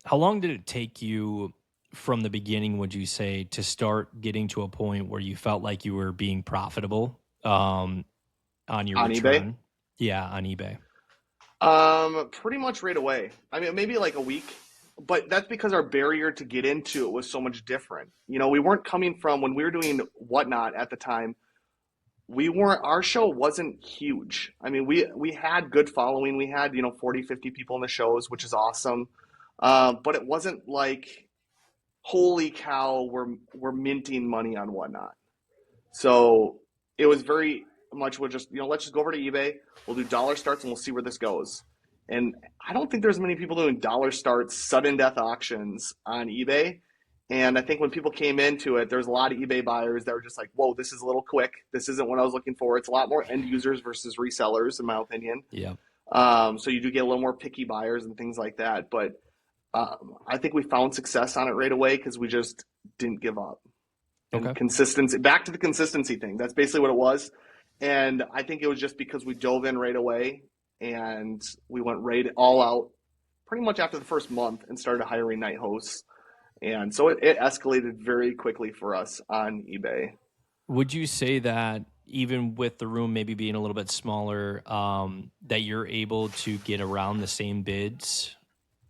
How long did it take you from the beginning, would you say, to start getting to a point where you felt like you were being profitable on your return? eBay? Yeah, on eBay. Pretty much right away. Maybe like a week, but that's because our barrier to get into it was so much different. We weren't coming from, when we were doing Whatnot at the time, our show wasn't huge. We had good following. We had, 40, 50 people in the shows, which is awesome. But it wasn't like, holy cow, we're minting money on Whatnot. So it was very much, let's just go over to eBay. We'll do dollar starts and we'll see where this goes. And I don't think there's many people doing dollar starts, sudden death auctions on eBay. And I think when people came into it, there's a lot of eBay buyers that were just like, whoa, this is a little quick. This isn't what I was looking for. It's a lot more end users versus resellers, in my opinion. Yeah. So you do get a little more picky buyers and things like that. But I think we found success on it right away because we just didn't give up. And Okay. consistency, back to the consistency thing. That's basically what it was. And I think it was just because we dove in right away and we went right all out pretty much after the first month and started hiring night hosts. And so it escalated very quickly for us on eBay. Would you say that even with the room maybe being a little bit smaller, that you're able to get around the same bids?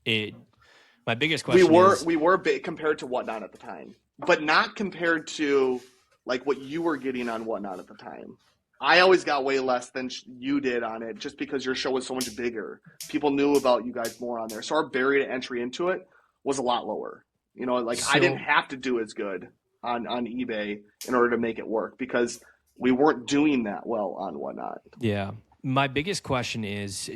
My biggest question is, We were big compared to Whatnot at the time, but not compared to like what you were getting on Whatnot at the time. I always got way less than you did on it just because your show was so much bigger. People knew about you guys more on there. So our barrier to entry into it was a lot lower. You know, like I didn't so have to do as good on eBay in order to make it work because we weren't doing that well on Whatnot. yeah, my biggest question is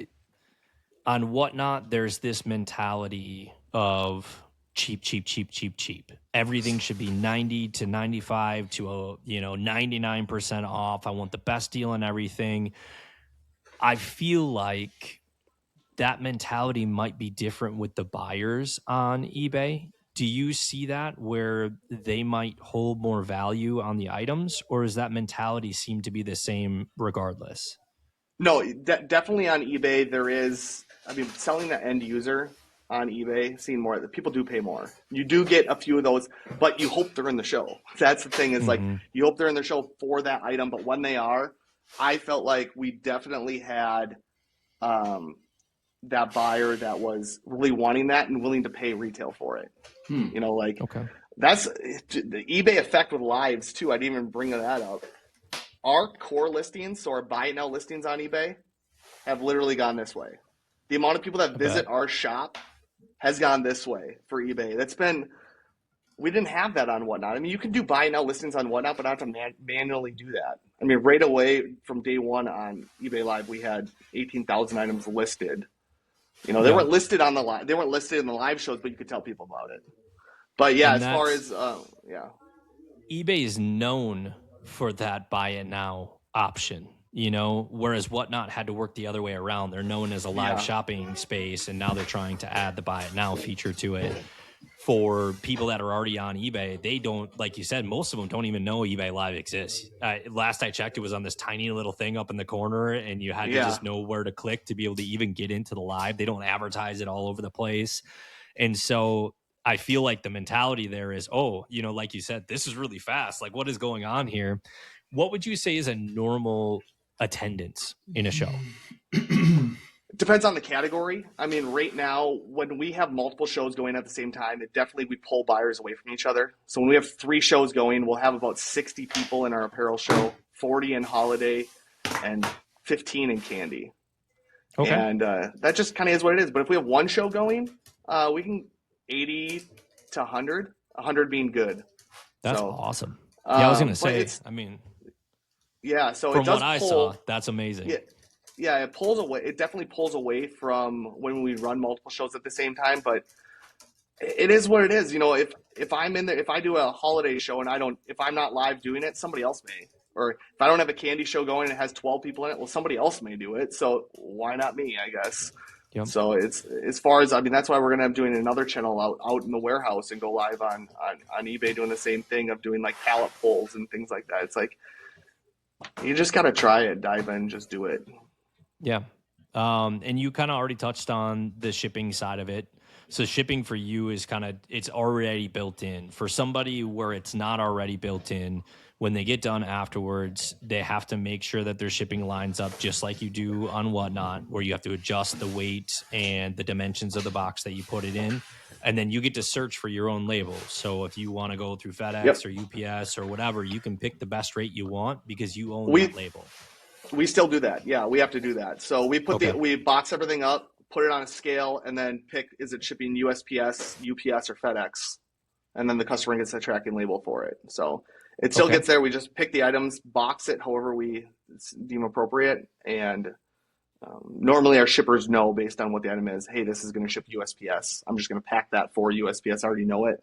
on Whatnot, there's this mentality of cheap, cheap, cheap, cheap, cheap. Everything should be 90 to 95 to 99% off. I want the best deal on everything. I feel like that mentality might be different with the buyers on eBay. Do you see that where they might hold more value on the items, or does that mentality seem to be the same regardless? No, definitely on eBay there is. I mean, selling the end user on eBay, seeing more. People do pay more. You do get a few of those, but you hope they're in the show. That's the thing is like Mm-hmm. you hope they're in the show for that item, but when they are, I felt like we definitely had um, that buyer that was really wanting that and willing to pay retail for it. You know, like Okay. that's the eBay effect with lives too. I didn't even bring that up. Our core listings, so our buy it now listings on eBay, have literally gone this way. The amount of people that I visit bet. our shop has gone this way for eBay. We didn't have that on Whatnot. I mean, you can do buy now listings on Whatnot, but not to manually do that. I mean, right away from day one on eBay Live, we had 18,000 items listed. You know, they Yeah. weren't listed on the live. They weren't listed in the live shows, but you could tell people about it. But yeah, And as far that's as yeah, eBay is known for that buy it now option, whereas Whatnot had to work the other way around. They're known as a live yeah, shopping space, and now they're trying to add the buy it now feature to it. For people that are already on eBay, they don't, like you said, most of them don't even know eBay Live exists. Last I checked, it was on this tiny little thing up in the corner, and you had to yeah. just know where to click to be able to even get into the live. They don't advertise it all over the place. And so I feel like the mentality there is, like you said, this is really fast. Like, what is going on here? What would you say is a normal attendance in a show? It depends on the category. I mean, right now, when we have multiple shows going at the same time, it definitely we pull buyers away from each other. So when we have 3 shows going, we'll have about 60 people in our apparel show, 40 in holiday, and 15 in candy. Okay. And that just kind of is what it is. But if we have 1 show going, we can 80 to 100, 100 being good. That's So, awesome. Yeah, I was going to but say, I mean, yeah, so it from what does I saw, pull. that's amazing. Yeah, yeah, it pulls away. It definitely pulls away from when we run multiple shows at the same time. But it is what it is. You know, if I'm in there, if I do a holiday show and if I'm not live doing it, somebody else may. Or if I don't have a candy show going and it has 12 people in it, well, somebody else may do it. So why not me? I guess. Yep. So it's as far as I mean, that's why we're gonna have doing another channel out in the warehouse and go live on eBay doing the same thing of doing like pallet pulls and things like that. It's like you just gotta try it, dive in, just do it. Yeah. And you kind of already touched on the shipping side of it. So shipping for you is it's already built in. For somebody where it's not already built in, when they get done afterwards, they have to make sure that their shipping lines up just like you do on Whatnot, where you have to adjust the weight and the dimensions of the box that you put it in. And then you get to search for your own label. So if you want to go through FedEx Yep. or UPS or whatever, you can pick the best rate you want because you own that We label. We still do that. Yeah, we have to do that. So Okay. we box everything up, put it on a scale, and then pick is it shipping USPS, UPS, or FedEx, and then the customer gets a tracking label for it. So it still Okay. gets there. We just pick the items, box it however we deem appropriate, and normally our shippers know based on what the item is. Hey, this is going to ship USPS. I'm just going to pack that for USPS. I already know it.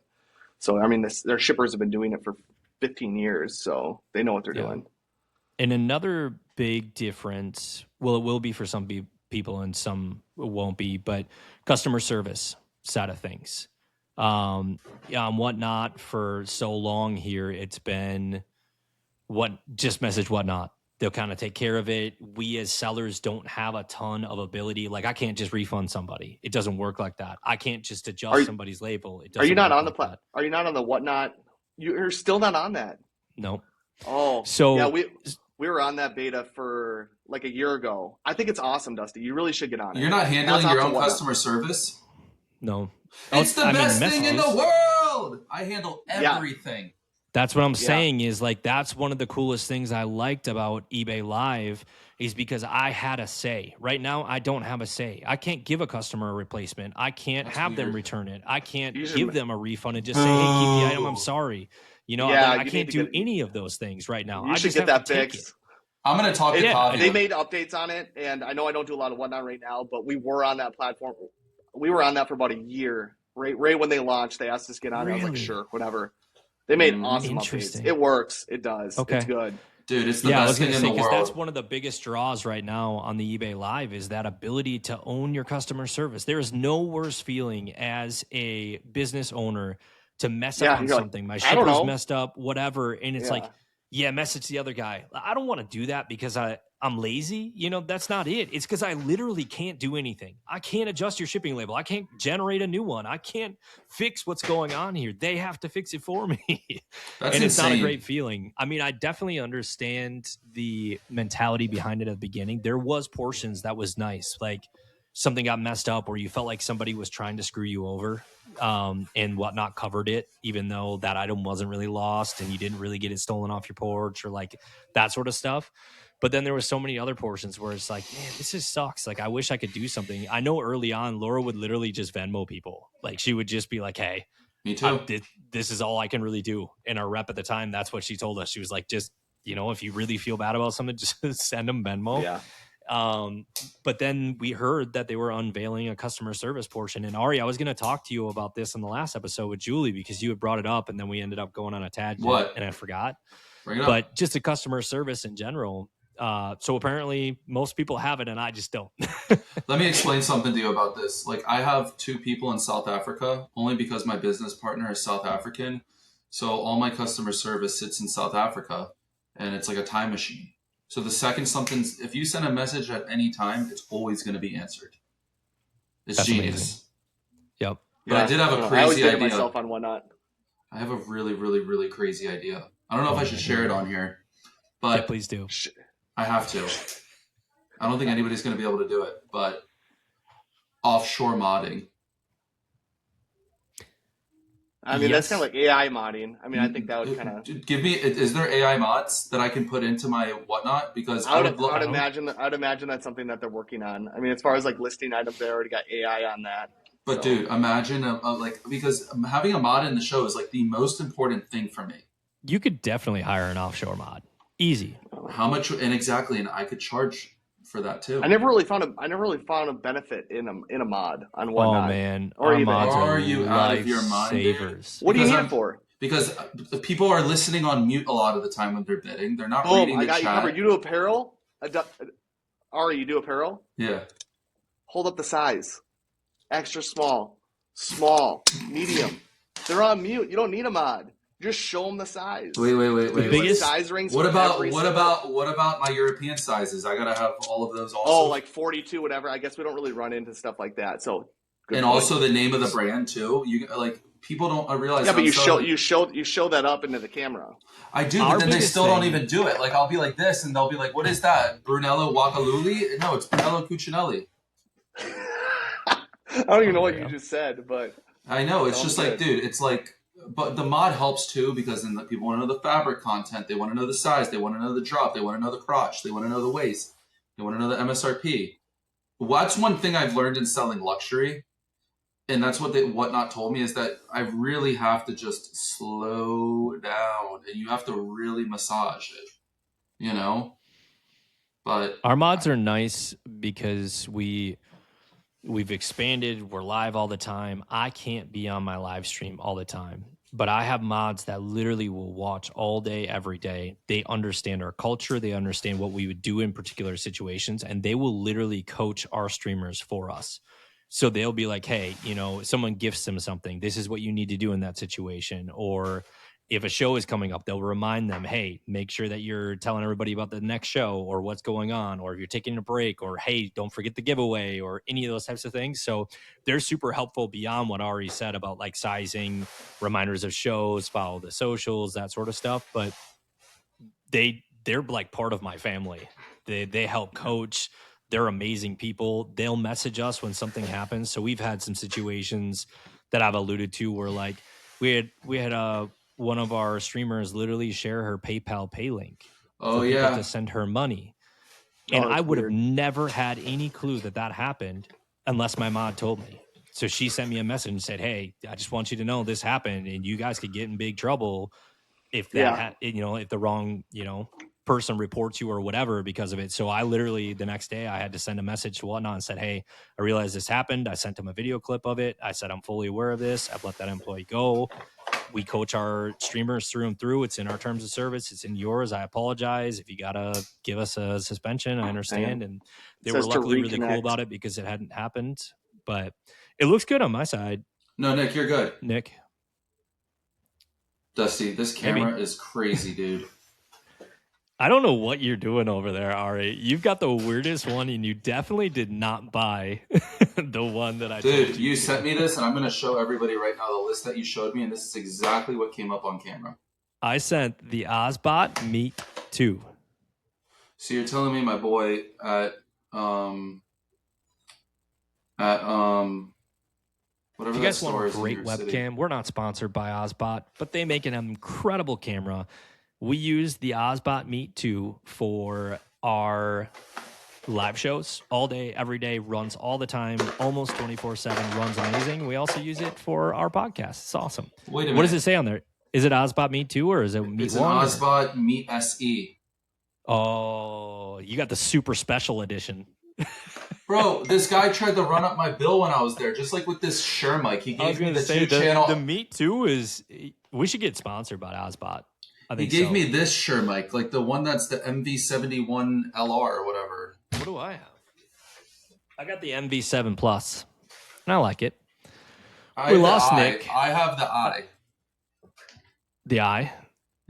So I mean, their shippers have been doing it for 15 years, so they know what they're doing. And another big difference, well, it will be for some people and some won't be, but customer service. side of things. Yeah, on Whatnot for so long here, it's been just message Whatnot. They'll kind of take care of it. We as sellers don't have a ton of ability. Like I can't just refund somebody. It doesn't work like that. I can't just adjust somebody's label. It doesn't. Are you not work on like the that. Are you not on the Whatnot? You're still not on that. No. Oh, so yeah, we were on that beta for like a year ago. I think it's awesome, Dusty. You really should get on it. You're not handling your own customer service? No. It's the best thing in the world. I handle everything. Yeah. That's what I'm saying is like, that's one of the coolest things I liked about eBay Live is because I had a say. Right now, I don't have a say. I can't give a customer a replacement. I can't have them return it. I can't give them a refund and just say, hey, keep the item. I'm sorry. You know, I can't do any of those things right now. You should get that fixed. I'm going to talk to Tavi. They made updates on it, and I know I don't do a lot of Whatnot right now, but we were on that platform. We were on that for about a year. Right when they launched, they asked us to get on it. I was like, sure, whatever. They made awesome updates. It works. It does. Okay. It's good. Dude, it's the best thing in the world. That's one of the biggest draws right now on the eBay Live is that ability to own your customer service. There is no worse feeling as a business owner to mess up on something. My shipper's messed up, whatever. And it's like, message the other guy. I don't want to do that because I'm lazy. You know, that's not it. It's because I literally can't do anything. I can't adjust your shipping label. I can't generate a new one. I can't fix what's going on here. They have to fix it for me. That's and it's insane. Not a great feeling. I mean, I definitely understand the mentality behind it at the beginning. There was portions that was nice. Like something got messed up where you felt like somebody was trying to screw you over. And Whatnot covered it, even though that item wasn't really lost and you didn't really get it stolen off your porch or like that sort of stuff. But then there was so many other portions where it's like, man, this just sucks. Like, I wish I could do something. I know early on, Laura would literally just Venmo people. Like, she would just be like, hey, me too. This is all I can really do. And our rep at the time, that's what she told us. She was like, just, you know, if you really feel bad about something, just send them Venmo. Yeah. But then we heard that they were unveiling a customer service portion. And Ari, I was going to talk to you about this in the last episode with Julie because you had brought it up and then we ended up going on a tangent and I forgot. Bring it up. But just a customer service in general. So apparently most people have it and I just don't. Let me explain something to you about this. Like I have 2 people in South Africa only because my business partner is South African. So all my customer service sits in South Africa and it's like a time machine. So the second if you send a message at any time, it's always going to be answered. That's genius. Amazing. Yep. But I did have a crazy idea. I always did it myself on Whatnot. I have a really, really, really crazy idea. I don't know if I should share it on here, but please do. I have to. I don't think anybody's going to be able to do it, but offshore modding. I mean, that's kind of like AI modding. I mean, I think that would kind of give me. Is there AI mods that I can put into my Whatnot? Because I'd imagine that's something that they're working on. I mean, as far as like listing items, they already got AI on that. But dude, imagine because having a mod in the show is like the most important thing for me. You could definitely hire an offshore mod, easy. How much? And I could charge for that too. I never really found a benefit in a mod on Whatnot. Oh man, or mods are you out of your mind? Savers. What do you need it for? Because people are listening on mute a lot of the time when they're bidding. They're not reading the chat. You covered. You do apparel? Ari, you do apparel? Yeah. Hold up the size. Extra small, medium. They're on mute. You don't need a mod. Just show them the size. Wait. The biggest size rings. What about my European sizes? I gotta have all of those also. Oh, like 42, whatever. I guess we don't really run into stuff like that. So. And also the name of the brand too. You like people don't realize. Yeah, but you show that up into the camera. I do, but then they still don't even do it. Like I'll be like this, and they'll be like, "What is that? Brunello Wakaluli?" No, it's Brunello Cucinelli. I don't even know what you just said, but I know it's just like, dude, it's like. But the mod helps too because then the people want to know the fabric content. They want to know the size. They want to know the drop. They want to know the crotch. They want to know the waist. They want to know the MSRP. That's one thing I've learned in selling luxury, and that's what Whatnot told me is that I really have to just slow down and you have to really massage it, you know. But our mods are nice because we've expanded. We're live all the time. I can't be on my live stream all the time, but I have mods that literally will watch all day, every day. They understand our culture. They understand what we would do in particular situations, and they will literally coach our streamers for us. So they'll be like, hey, someone gifts them something. This is what you need to do in that situation. Or if a show is coming up, they'll remind them, hey, make sure that you're telling everybody about the next show or what's going on, or if you're taking a break, or hey, don't forget the giveaway, or any of those types of things. So they're super helpful beyond what Ari said about like sizing, reminders of shows, follow the socials, that sort of stuff. But they're like part of my family. They help coach. They're amazing people. They'll message us when something happens. So we've had some situations that I've alluded to where like we had one of our streamers literally share her PayPal pay link for people to send her money. And I would have never had any clue that happened unless my mod told me. So she sent me a message and said, hey, I just want you to know this happened and you guys could get in big trouble if that if the wrong, person reports you or whatever because of it. So I literally the next day I had to send a message to Whatnot and said, hey, I realized this happened. I sent him a video clip of it. I said, I'm fully aware of this. I've let that employee go. We coach our streamers through and through. It's in our terms of service. It's in yours. I apologize. If you got to give us a suspension, I understand. And they were luckily really cool about it because it hadn't happened. But it looks good on my side. No, Nick, you're good. Nick. Dusty, this camera is crazy, dude. I don't know what you're doing over there, Ari. You've got the weirdest one, and you definitely did not buy the one that I Dude, you sent me this, and I'm going to show everybody right now the list that you showed me, and this is exactly what came up on camera. I sent the Ozbot Meet 2. So you're telling me my boy at whatever if you guys that want a store great is in New York webcam, City. we're not sponsored by Ozbot, but they make an incredible camera. We use the Ozbot Meet 2 for our live shows all day, every day, runs all the time, almost 24/7, runs amazing. We also use it for our podcast. It's awesome. Wait a minute. What does it say on there? Is it Ozbot Meet 2 or is it Meet It's 1? an Ozbot Meet SE. Oh, you got the super special edition. Bro, this guy tried to run up my bill when I was there, just like with this Shure mic. He gave me the two-channel. The Meet 2 is... We should get sponsored by Ozbot. He gave me this Shure mic, like the one that's the MV71 LR or whatever. What do I have? I got the MV7 Plus, and I like it. We lost Nick. I have the I. The I?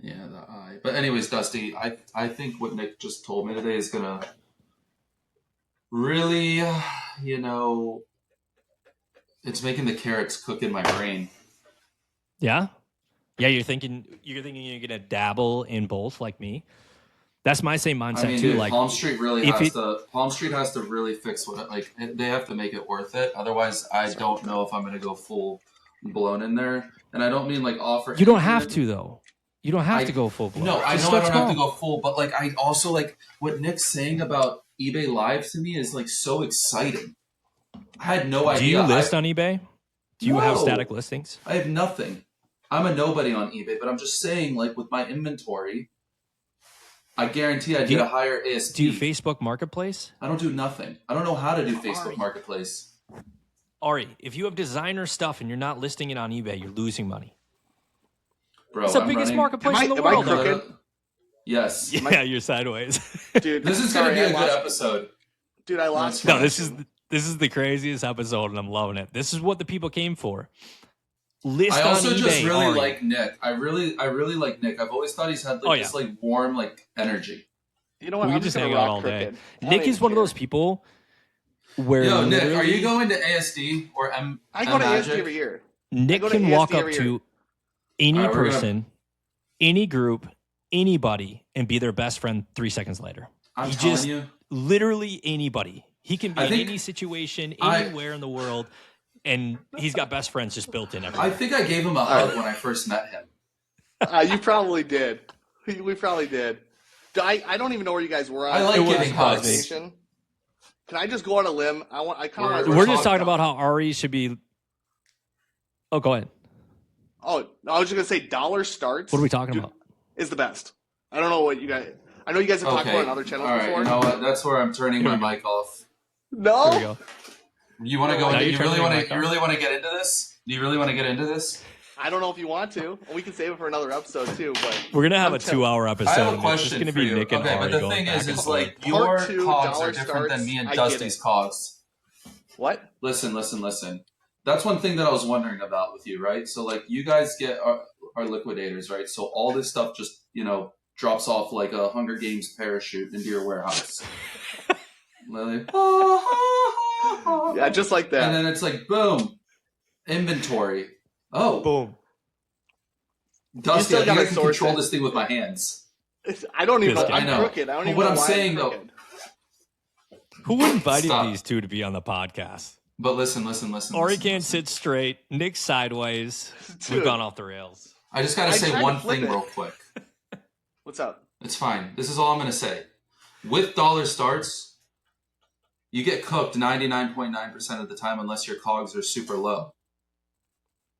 Yeah, the I. But anyways, Dusty, I think what Nick just told me today is going to really, it's making the carrots cook in my brain. Yeah? Yeah, you're thinking you're gonna dabble in both like me. That's my same mindset too. Dude, like Palm Street has to really fix what they have to make it worth it. Otherwise, I don't know if I'm gonna go full blown in there. And I don't mean like offer. You don't have to though. You don't have to go full blown. No, I know I don't have to go full, but like I also like what Nick's saying about eBay Live to me is like so exciting. I had no idea. Do you list on eBay? Do you have static listings? I have nothing. I'm a nobody on eBay, but I'm just saying, like, with my inventory, I guarantee I'd get a higher ASP. Do you Facebook Marketplace? I don't do nothing. I don't know how to do Facebook Marketplace. Ari, if you have designer stuff and you're not listing it on eBay, you're losing money. Bro, it's the biggest marketplace in the world. Am I crooked? Yes. Yeah, you're sideways. Dude, this is going to be a good episode. Dude, I lost. No, this is the craziest episode, and I'm loving it. This is what the people came for. I also just really like Nick. I really like Nick. I've always thought he's had this like warm like energy. You know what? We can just hang out all day. Nick is one of those people where Nick, are you going to ASD or M? I go to ASD every year. Nick can walk up to any person, any group, anybody, and be their best friend 3 seconds later. I'm telling you, literally anybody. He can be in any situation, anywhere in the world. And he's got best friends just built in everywhere. I think I gave him a hug when I first met him. You probably did. We probably did. I don't even know where you guys were. I like giving hugs. Can I just go on a limb? We're just talking about how Ari should be. Oh, go ahead. Oh, I was just gonna say dollar starts. What are we talking about? Is the best. I don't know what you guys. I know you guys have talked about on other channels before. You know what? That's where I'm turning my mic off. No. There we go. You want to go? You really want to get into this? Do you really want to get into this? I don't know if you want to. We can save it for another episode too. But we're gonna have a 2-hour episode. I have a question it's gonna for be you. Nick and Ari but the thing is like your cogs are different than me and Dusty's cogs. What? Listen. That's one thing that I was wondering about with you, right? So like you guys get our liquidators, right? So all this stuff just, drops off like a Hunger Games parachute into your warehouse. Lily. Yeah, just like that. And then it's like, boom, inventory. Oh. Boom. Dusty, I think I can control it. this thing with my hands. I don't even. I I'm know. crooked. I don't even what know I'm why saying, I'm crooked. Who invited Stop. these two to be on the podcast? But listen. Ori can't sit straight. Nick's sideways. Dude. We've gone off the rails. I just got to I say tried one to flip thing it. real quick. What's up? It's fine. This is all I'm going to say. With dollar starts, you get cooked 99.9% of the time unless your cogs are super low.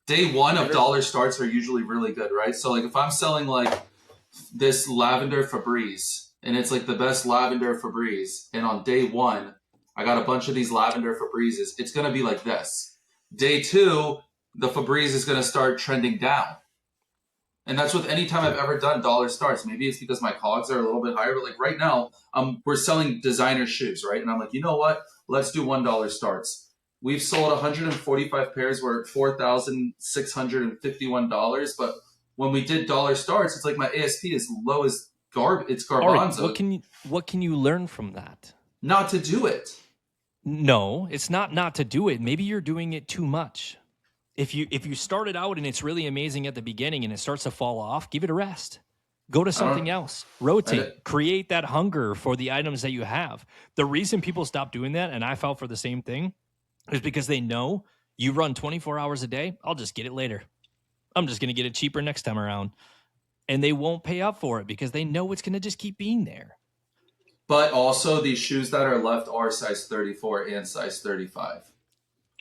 Day one of dollar starts are usually really good, right? So like if I'm selling like this lavender Febreze, and it's like the best lavender Febreze, and on day one, I got a bunch of these lavender Febrezes, it's going to be like this. Day two, the Febreze is going to start trending down. And that's with any time I've ever done dollar starts. Maybe it's because my cogs are a little bit higher, but like right now, we're selling designer shoes, right? And I'm like, you know what? Let's do $1 starts. We've sold 145 pairs. We're at $4,651. But when we did dollar starts, it's like my ASP is low as it's garbanzo. Ori, what can you learn from that? Not to do it. No, it's not to do it. Maybe you're doing it too much. If you start it out and it's really amazing at the beginning and it starts to fall off, give it a rest. Go to something else. Rotate. Create that hunger for the items that you have. The reason people stop doing that, and I fell for the same thing, is because they know you run 24 hours a day. I'll just get it later. I'm just going to get it cheaper next time around. And they won't pay up for it because they know it's going to just keep being there. But also these shoes that are left are size 34 and size 35.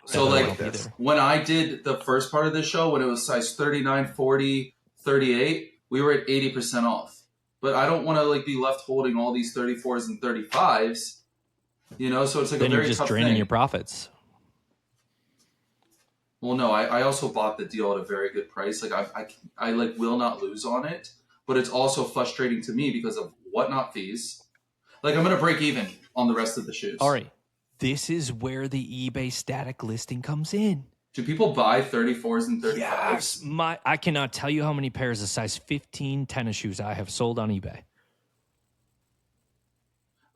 So like when I did the first part of the show, when it was size 39, 40, 38, we were at 80% off. But I don't want to like be left holding all these 34s and 35s, so it's like then a very tough thing. Then you're just draining your profits. Well, no, I also bought the deal at a very good price. Like I like will not lose on it, but it's also frustrating to me because of whatnot fees. Like I'm going to break even on the rest of the shoes. All right. This is where the eBay static listing comes in. Do people buy 34s and 35s? Yes. I cannot tell you how many pairs of size 15 tennis shoes I have sold on eBay.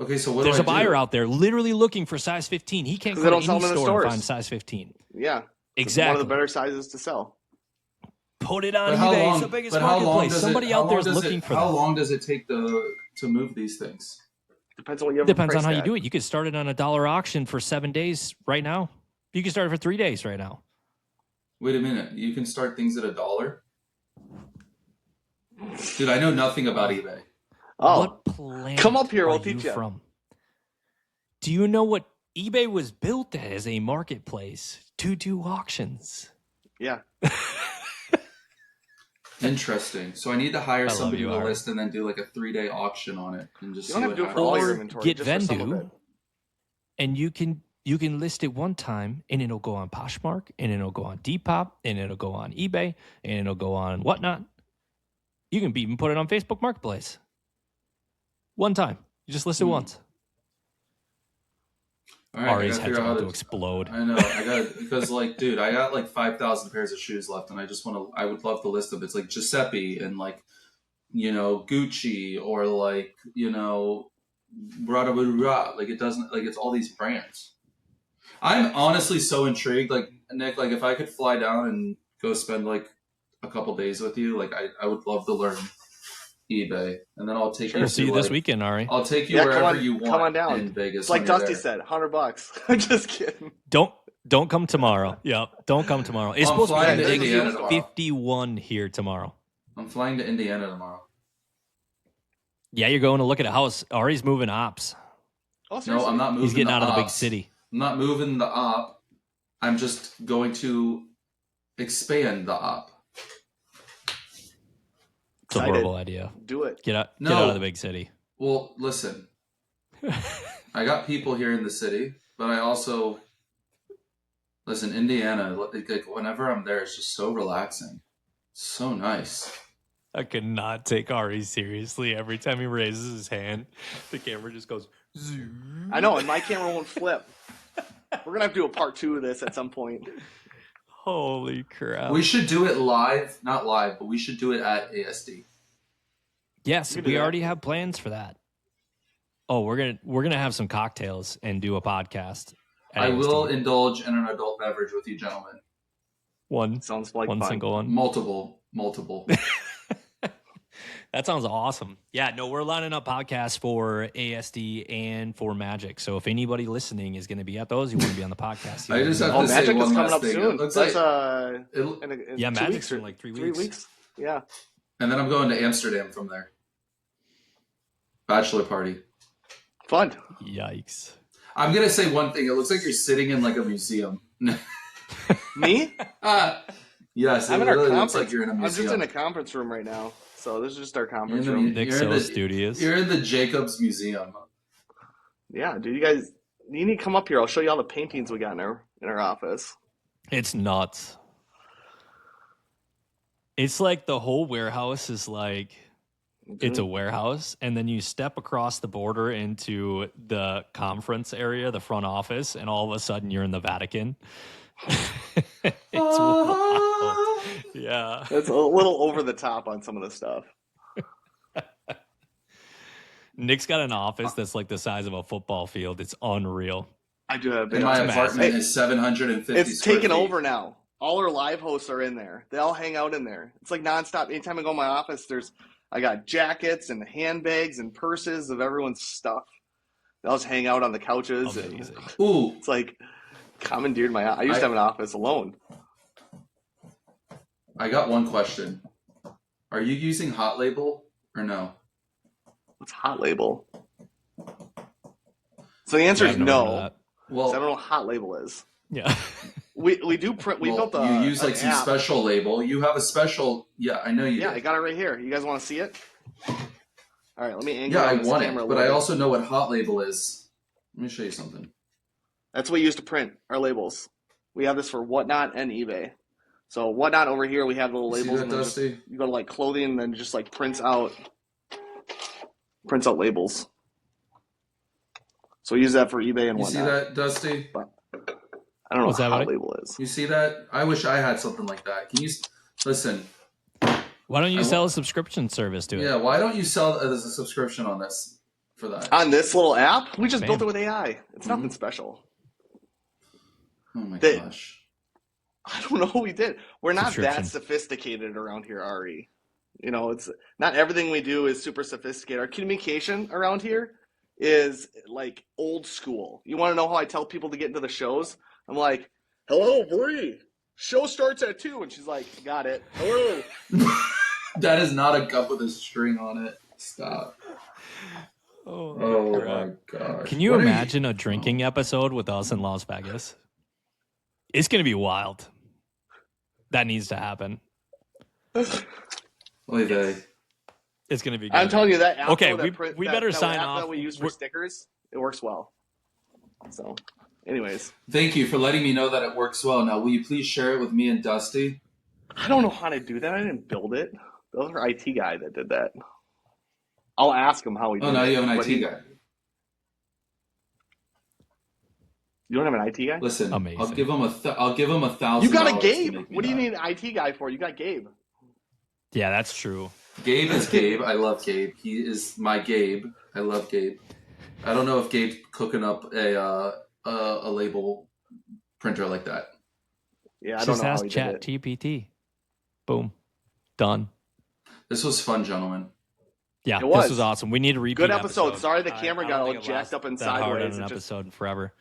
Okay, so what There's do a buyer out there literally looking for size 15. He can't go to any store and find size 15. Yeah. Exactly. One of the better sizes to sell. Put it on eBay. It's the biggest marketplace. Somebody out there is looking for that. How long does it take to move these things? Depends on what you have. Depends on how you do it. You could start it on a dollar auction for 7 days right now. You can start it for 3 days right now. Wait a minute. You can start things at $1? Dude, I know nothing about eBay. Oh, what planet come up here. We'll teach you. From? Do you know what eBay was built as a marketplace to do auctions? Yeah. Interesting. So I need to hire somebody to list and then do like a 3-day auction on it and just. You don't have to do it for all your inventory. Get just for some of Vendu, it. and you can list it one time, and it'll go on Poshmark, and it'll go on Depop, and it'll go on eBay, and it'll go on whatnot. You can even put it on Facebook Marketplace. One time, you just list it once. All right, Ari's head's about to explode. I know. Because like, dude, I got like 5,000 pairs of shoes left, and I would love to list them. It's like Giuseppe and like, Gucci or like, like it doesn't like it's all these brands. I'm honestly so intrigued. Like Nick, like if I could fly down and go spend like a couple days with you, like I would love to learn eBay, and then I'll take you. We'll see you this weekend, Ari. I'll take you wherever you want. Come on down in Vegas. It's like Dusty said, $100. I'm just kidding. Don't come tomorrow. Yep, don't come tomorrow. It's supposed to be 51 here tomorrow. I'm flying to Indiana tomorrow. Yeah, you're going to look at a house. Ari's moving ops. Oh, no, I'm not moving. He's getting out of the big ops. city. I'm not moving the op. I'm just going to expand the op. It's a horrible idea. Do it. Get out of the big city. Well, listen. I got people here in the city, but I also listen. Indiana, like whenever I'm there, it's just so relaxing, so nice. I cannot take Ari seriously. Every time he raises his hand, the camera just goes zoom. I know, and my camera won't flip. We're gonna have to do a part 2 of this at some point. Holy crap. We should do it live, not live, but we should do it at ASD. Yes, We can do we that. already have plans for that. Oh, we're gonna have some cocktails and do a podcast. I ASD. will indulge in an adult beverage with you, gentlemen. One Sounds like one fun. single one. Multiple. That sounds awesome. Yeah, no, we're lining up podcasts for ASD and for Magic. So if anybody listening is going to be at those, you want to be on the podcast. I just have Oh, to say Magic is one coming last up thing. soon. It looks That's like, in Yeah, 2 Magic's weeks or in like 3 3 weeks. weeks. Yeah. and then I'm going to Amsterdam from there. Bachelor party. Fun. Yikes. I'm gonna say one thing. It looks like you're sitting in like a museum. Me? Yes, it I'm in our really looks conference. like you're in a I'm museum. just in a conference room right now. So this is just our conference You're in the room. Nick's You're in so the- studious. You're in the Jacobs Museum. Yeah, dude, you need to come up here. I'll show you all the paintings we got in our office. It's nuts. It's like the whole warehouse is like it's a warehouse, and then you step across the border into the conference area, the front office, and all of a sudden you're in the Vatican. It's wild. Yeah. It's a little over the top on some of the stuff. Nick's got an office that's like the size of a football field. It's unreal. I do have a And big my office. apartment Hey, is 750 it's square taken feet. over now. All our live hosts are in there. They all hang out in there. It's like nonstop. Anytime I go in my office, I got jackets and handbags and purses of everyone's stuff. They all just hang out on the couches. And Amazing. Ooh, it's like commandeered my. I used to have an office alone. I got one question. Are you using Hot Label or no? What's Hot Label? So the answer Yeah, is I've never heard of no. that. 'Cause Well, I don't know what Hot Label is. Yeah. We do print. We well, built a. you use like an some app. special label. You have a special. Yeah, I know you. Yeah, do. I got it right here. You guys want to see it? All right, let me angle Yeah, I on this want it, camera a but little I bit. also know what Hot Label is. Let me show you something. That's what we use to print our labels. We have this for Whatnot and eBay. So Whatnot over here, we have little You see labels, that, and then just, Dusty? you go to like clothing, and then just like prints out labels. So we use that for eBay and You see Whatnot. that, Dusty? I don't know What's what that, Hot buddy? Label is. You see that? I wish I had something like that. Can you listen? Why don't you I sell a subscription service to it? Yeah, why don't you sell as a subscription on this for that? On this little app, we just Bam. built it with AI. It's nothing Mhm. special. Oh my They- gosh. I don't know what we did. We're not Subscription. that sophisticated around here, Ari. You know, it's not everything we do is super sophisticated. Our communication around here is like old school. You want to know how I tell people to get into the shows? I'm like, "Hello, Bree. Show starts at 2." And she's like, "Got it. Hello." That is not a cup with a string on it. Stop. Oh, Oh crap. my gosh. Can you What are imagine a drinking episode with us in Las Vegas? It's going to be wild. That needs to happen. Oy vey. It's going to be good. I'm telling you that app. Okay, though, that we better that sign app off. that we use for stickers. It works well. So, anyways, Thank you for letting me know that it works well. Now, will you please share it with me and Dusty? I don't know how to do that. I didn't build it. That was our IT guy that did that. I'll ask him how he did Oh, it. now you have an but IT guy. You don't have an IT guy? Listen, Amazing. I'll give him $1,000. You got a to Gabe. make me What do you that. need an IT guy for? You got Gabe. Yeah, that's true. Gabe is Gabe. I love Gabe. He is my Gabe. I love Gabe. I don't know if Gabe's cooking up a label printer like that. Yeah, I don't Just know how ask he did Chat it. GPT. Boom. Done. This was fun, gentlemen. Yeah, It was. this was awesome. We need to repeat Good episode. Sorry the I camera don't got all think it jacked lasts up and that hard sideways. on an It just- episode forever.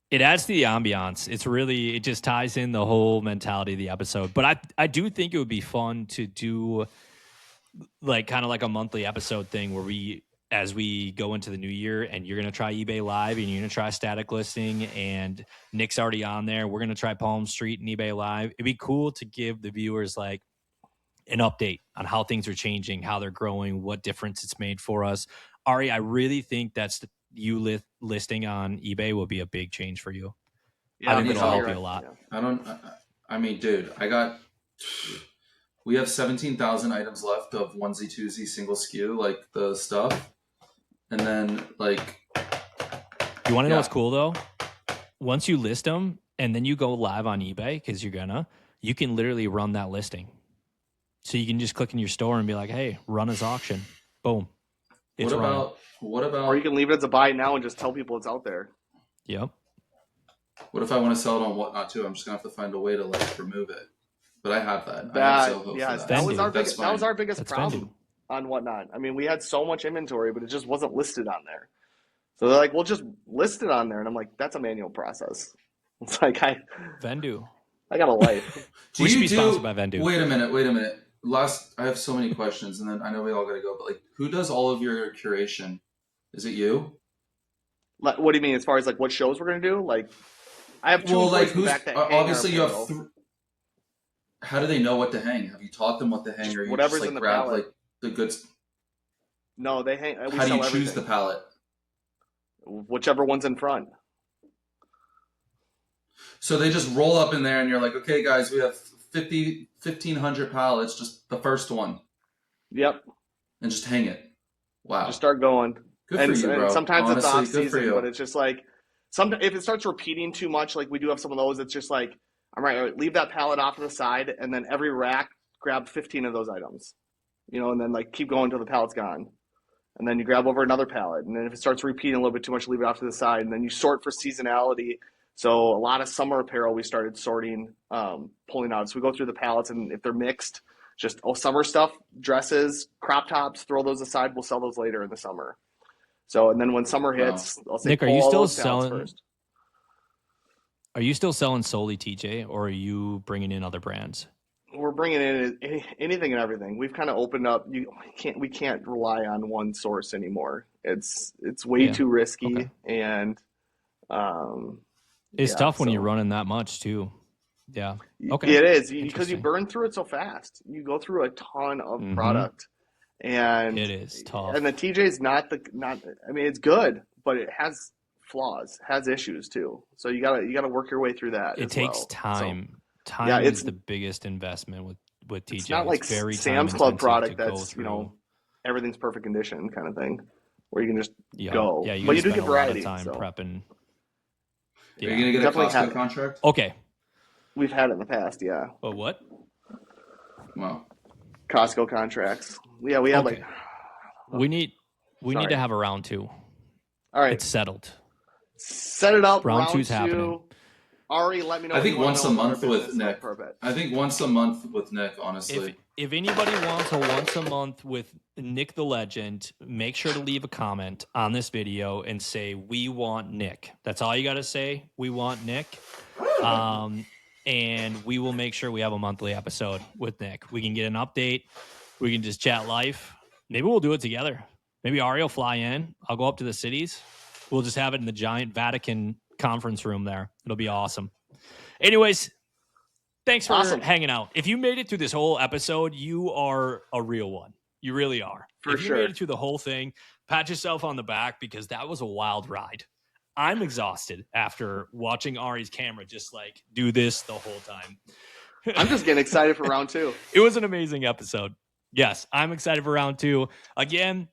It adds to the ambiance. It just ties in the whole mentality of the episode. But I do think it would be fun to do like kind of like a monthly episode thing where as we go into the new year and you're going to try eBay Live and you're going to try static listing and Nick's already on there. We're going to try Palm Street and eBay Live. It'd be cool to give the viewers like an update on how things are changing, how they're growing, what difference it's made for us. Ari, I really think listing on eBay will be a big change for you. Yeah, I think need it'll help help. you a lot. Yeah. I mean, dude, we have 17,000 items left of onesie, twosie, single SKU, like the stuff. And then, like, You want to know Yeah. what's cool though? once you list them and then you go live on eBay, because you can literally run that listing. So you can just click in your store and be like, hey, run as auction. Boom. It's running. What about? Or you can leave it as a buy now and just tell people it's out there. Yep. What if I want to sell it on Whatnot too? I'm just gonna have to find a way to like remove it. But I have that. I have Zoho Yes, for that was Vendu. our biggest That's problem Vendu. on Whatnot. I mean, we had so much inventory, but it just wasn't listed on there. So they're like, "We'll just list it on there," and I'm like, "That's a manual process." It's like Vendu. I got a life. We should be sponsored by Vendu. Wait a minute. I have so many questions, and then I know we all got to go. But like, who does all of your curation? Is it you? What do you mean as far as like what shows we're gonna do? Like, I have two employees in the back that hang obviously our you have. payroll. How do they know what to hang? Have you taught them what to hang, or you Whatever's just like in the grab pallet. like the goods? No, they hang. We How do sell you choose everything. the pallet? Whichever one's in front. So they just roll up in there, and you're like, okay, guys, we have 1,500 pallets, just the first one, Yep. and just hang it. Wow. Just start going. Good and, for you, bro. And sometimes Honestly, it's off good for season, you. but it's just like if it starts repeating too much, like we do have some of those, it's just like, all right, leave that pallet off to the side, and then every rack grab 15 of those items, and then like keep going until the pallet's gone. And then you grab over another pallet. And then if it starts repeating a little bit too much, leave it off to the side. And then you sort for seasonality. So a lot of summer apparel we started sorting, pulling out. So we go through the pallets, and if they're mixed, just summer stuff, dresses, crop tops, throw those aside. We'll sell those later in the summer. So, and then when summer hits, I'll say, Nick, are pull you all still those pallets selling? first. Are you still selling solely TJ, or are you bringing in other brands? We're bringing in anything and everything. We've kind of opened up. We can't rely on one source anymore. It's way too risky, and it's tough when you're running that much too. Yeah, okay. It is because you burn through it so fast. You go through a ton of product, and it is tough. And the TJ's not. I mean, it's good, but it has flaws, has issues too. So you gotta work your way through that. It takes time. So, Time is the biggest investment with TJ. It's not like very Sam's Club product that's through. Everything's perfect condition kind of thing, where you can just go. Yeah, but you do get variety. A lot of time prepping. Yeah. Are you gonna get a Costco contract? Okay, we've had it in the past. Yeah. But what? Wow. Costco contracts. Yeah, we had like. We need to have a round 2. All right, it's settled. Set it up. Round 2's happening. Ari, let me know. I think once a month with Nick. Honestly. If anybody wants a once a month with Nick the Legend, make sure to leave a comment on this video and say, we want Nick. That's all you got to say. We want Nick. And we will make sure we have a monthly episode with Nick. We can get an update. We can just chat life. Maybe we'll do it together. Maybe Ari will fly in. I'll go up to the cities. We'll just have it in the giant Vatican conference room there. It'll be awesome. Anyways, thanks for hanging out. If you made it through this whole episode, you are a real one. You really are. If you made it through the whole thing, pat yourself on the back, because that was a wild ride. I'm exhausted after watching Ari's camera just like do this the whole time. I'm just getting excited for round 2. It was an amazing episode. Yes, I'm excited for round 2. Again,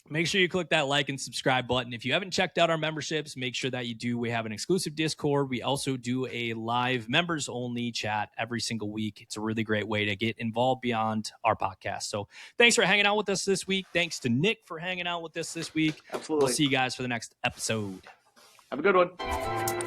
make sure you click that like and subscribe button. If you haven't checked out our memberships, make sure that you do. We have an exclusive Discord. We also do a live members only chat every single week. It's a really great way to get involved beyond our podcast. So thanks for hanging out with us this week. Thanks to Nick for hanging out with us this week. Absolutely. We'll see you guys for the next episode. Have a good one.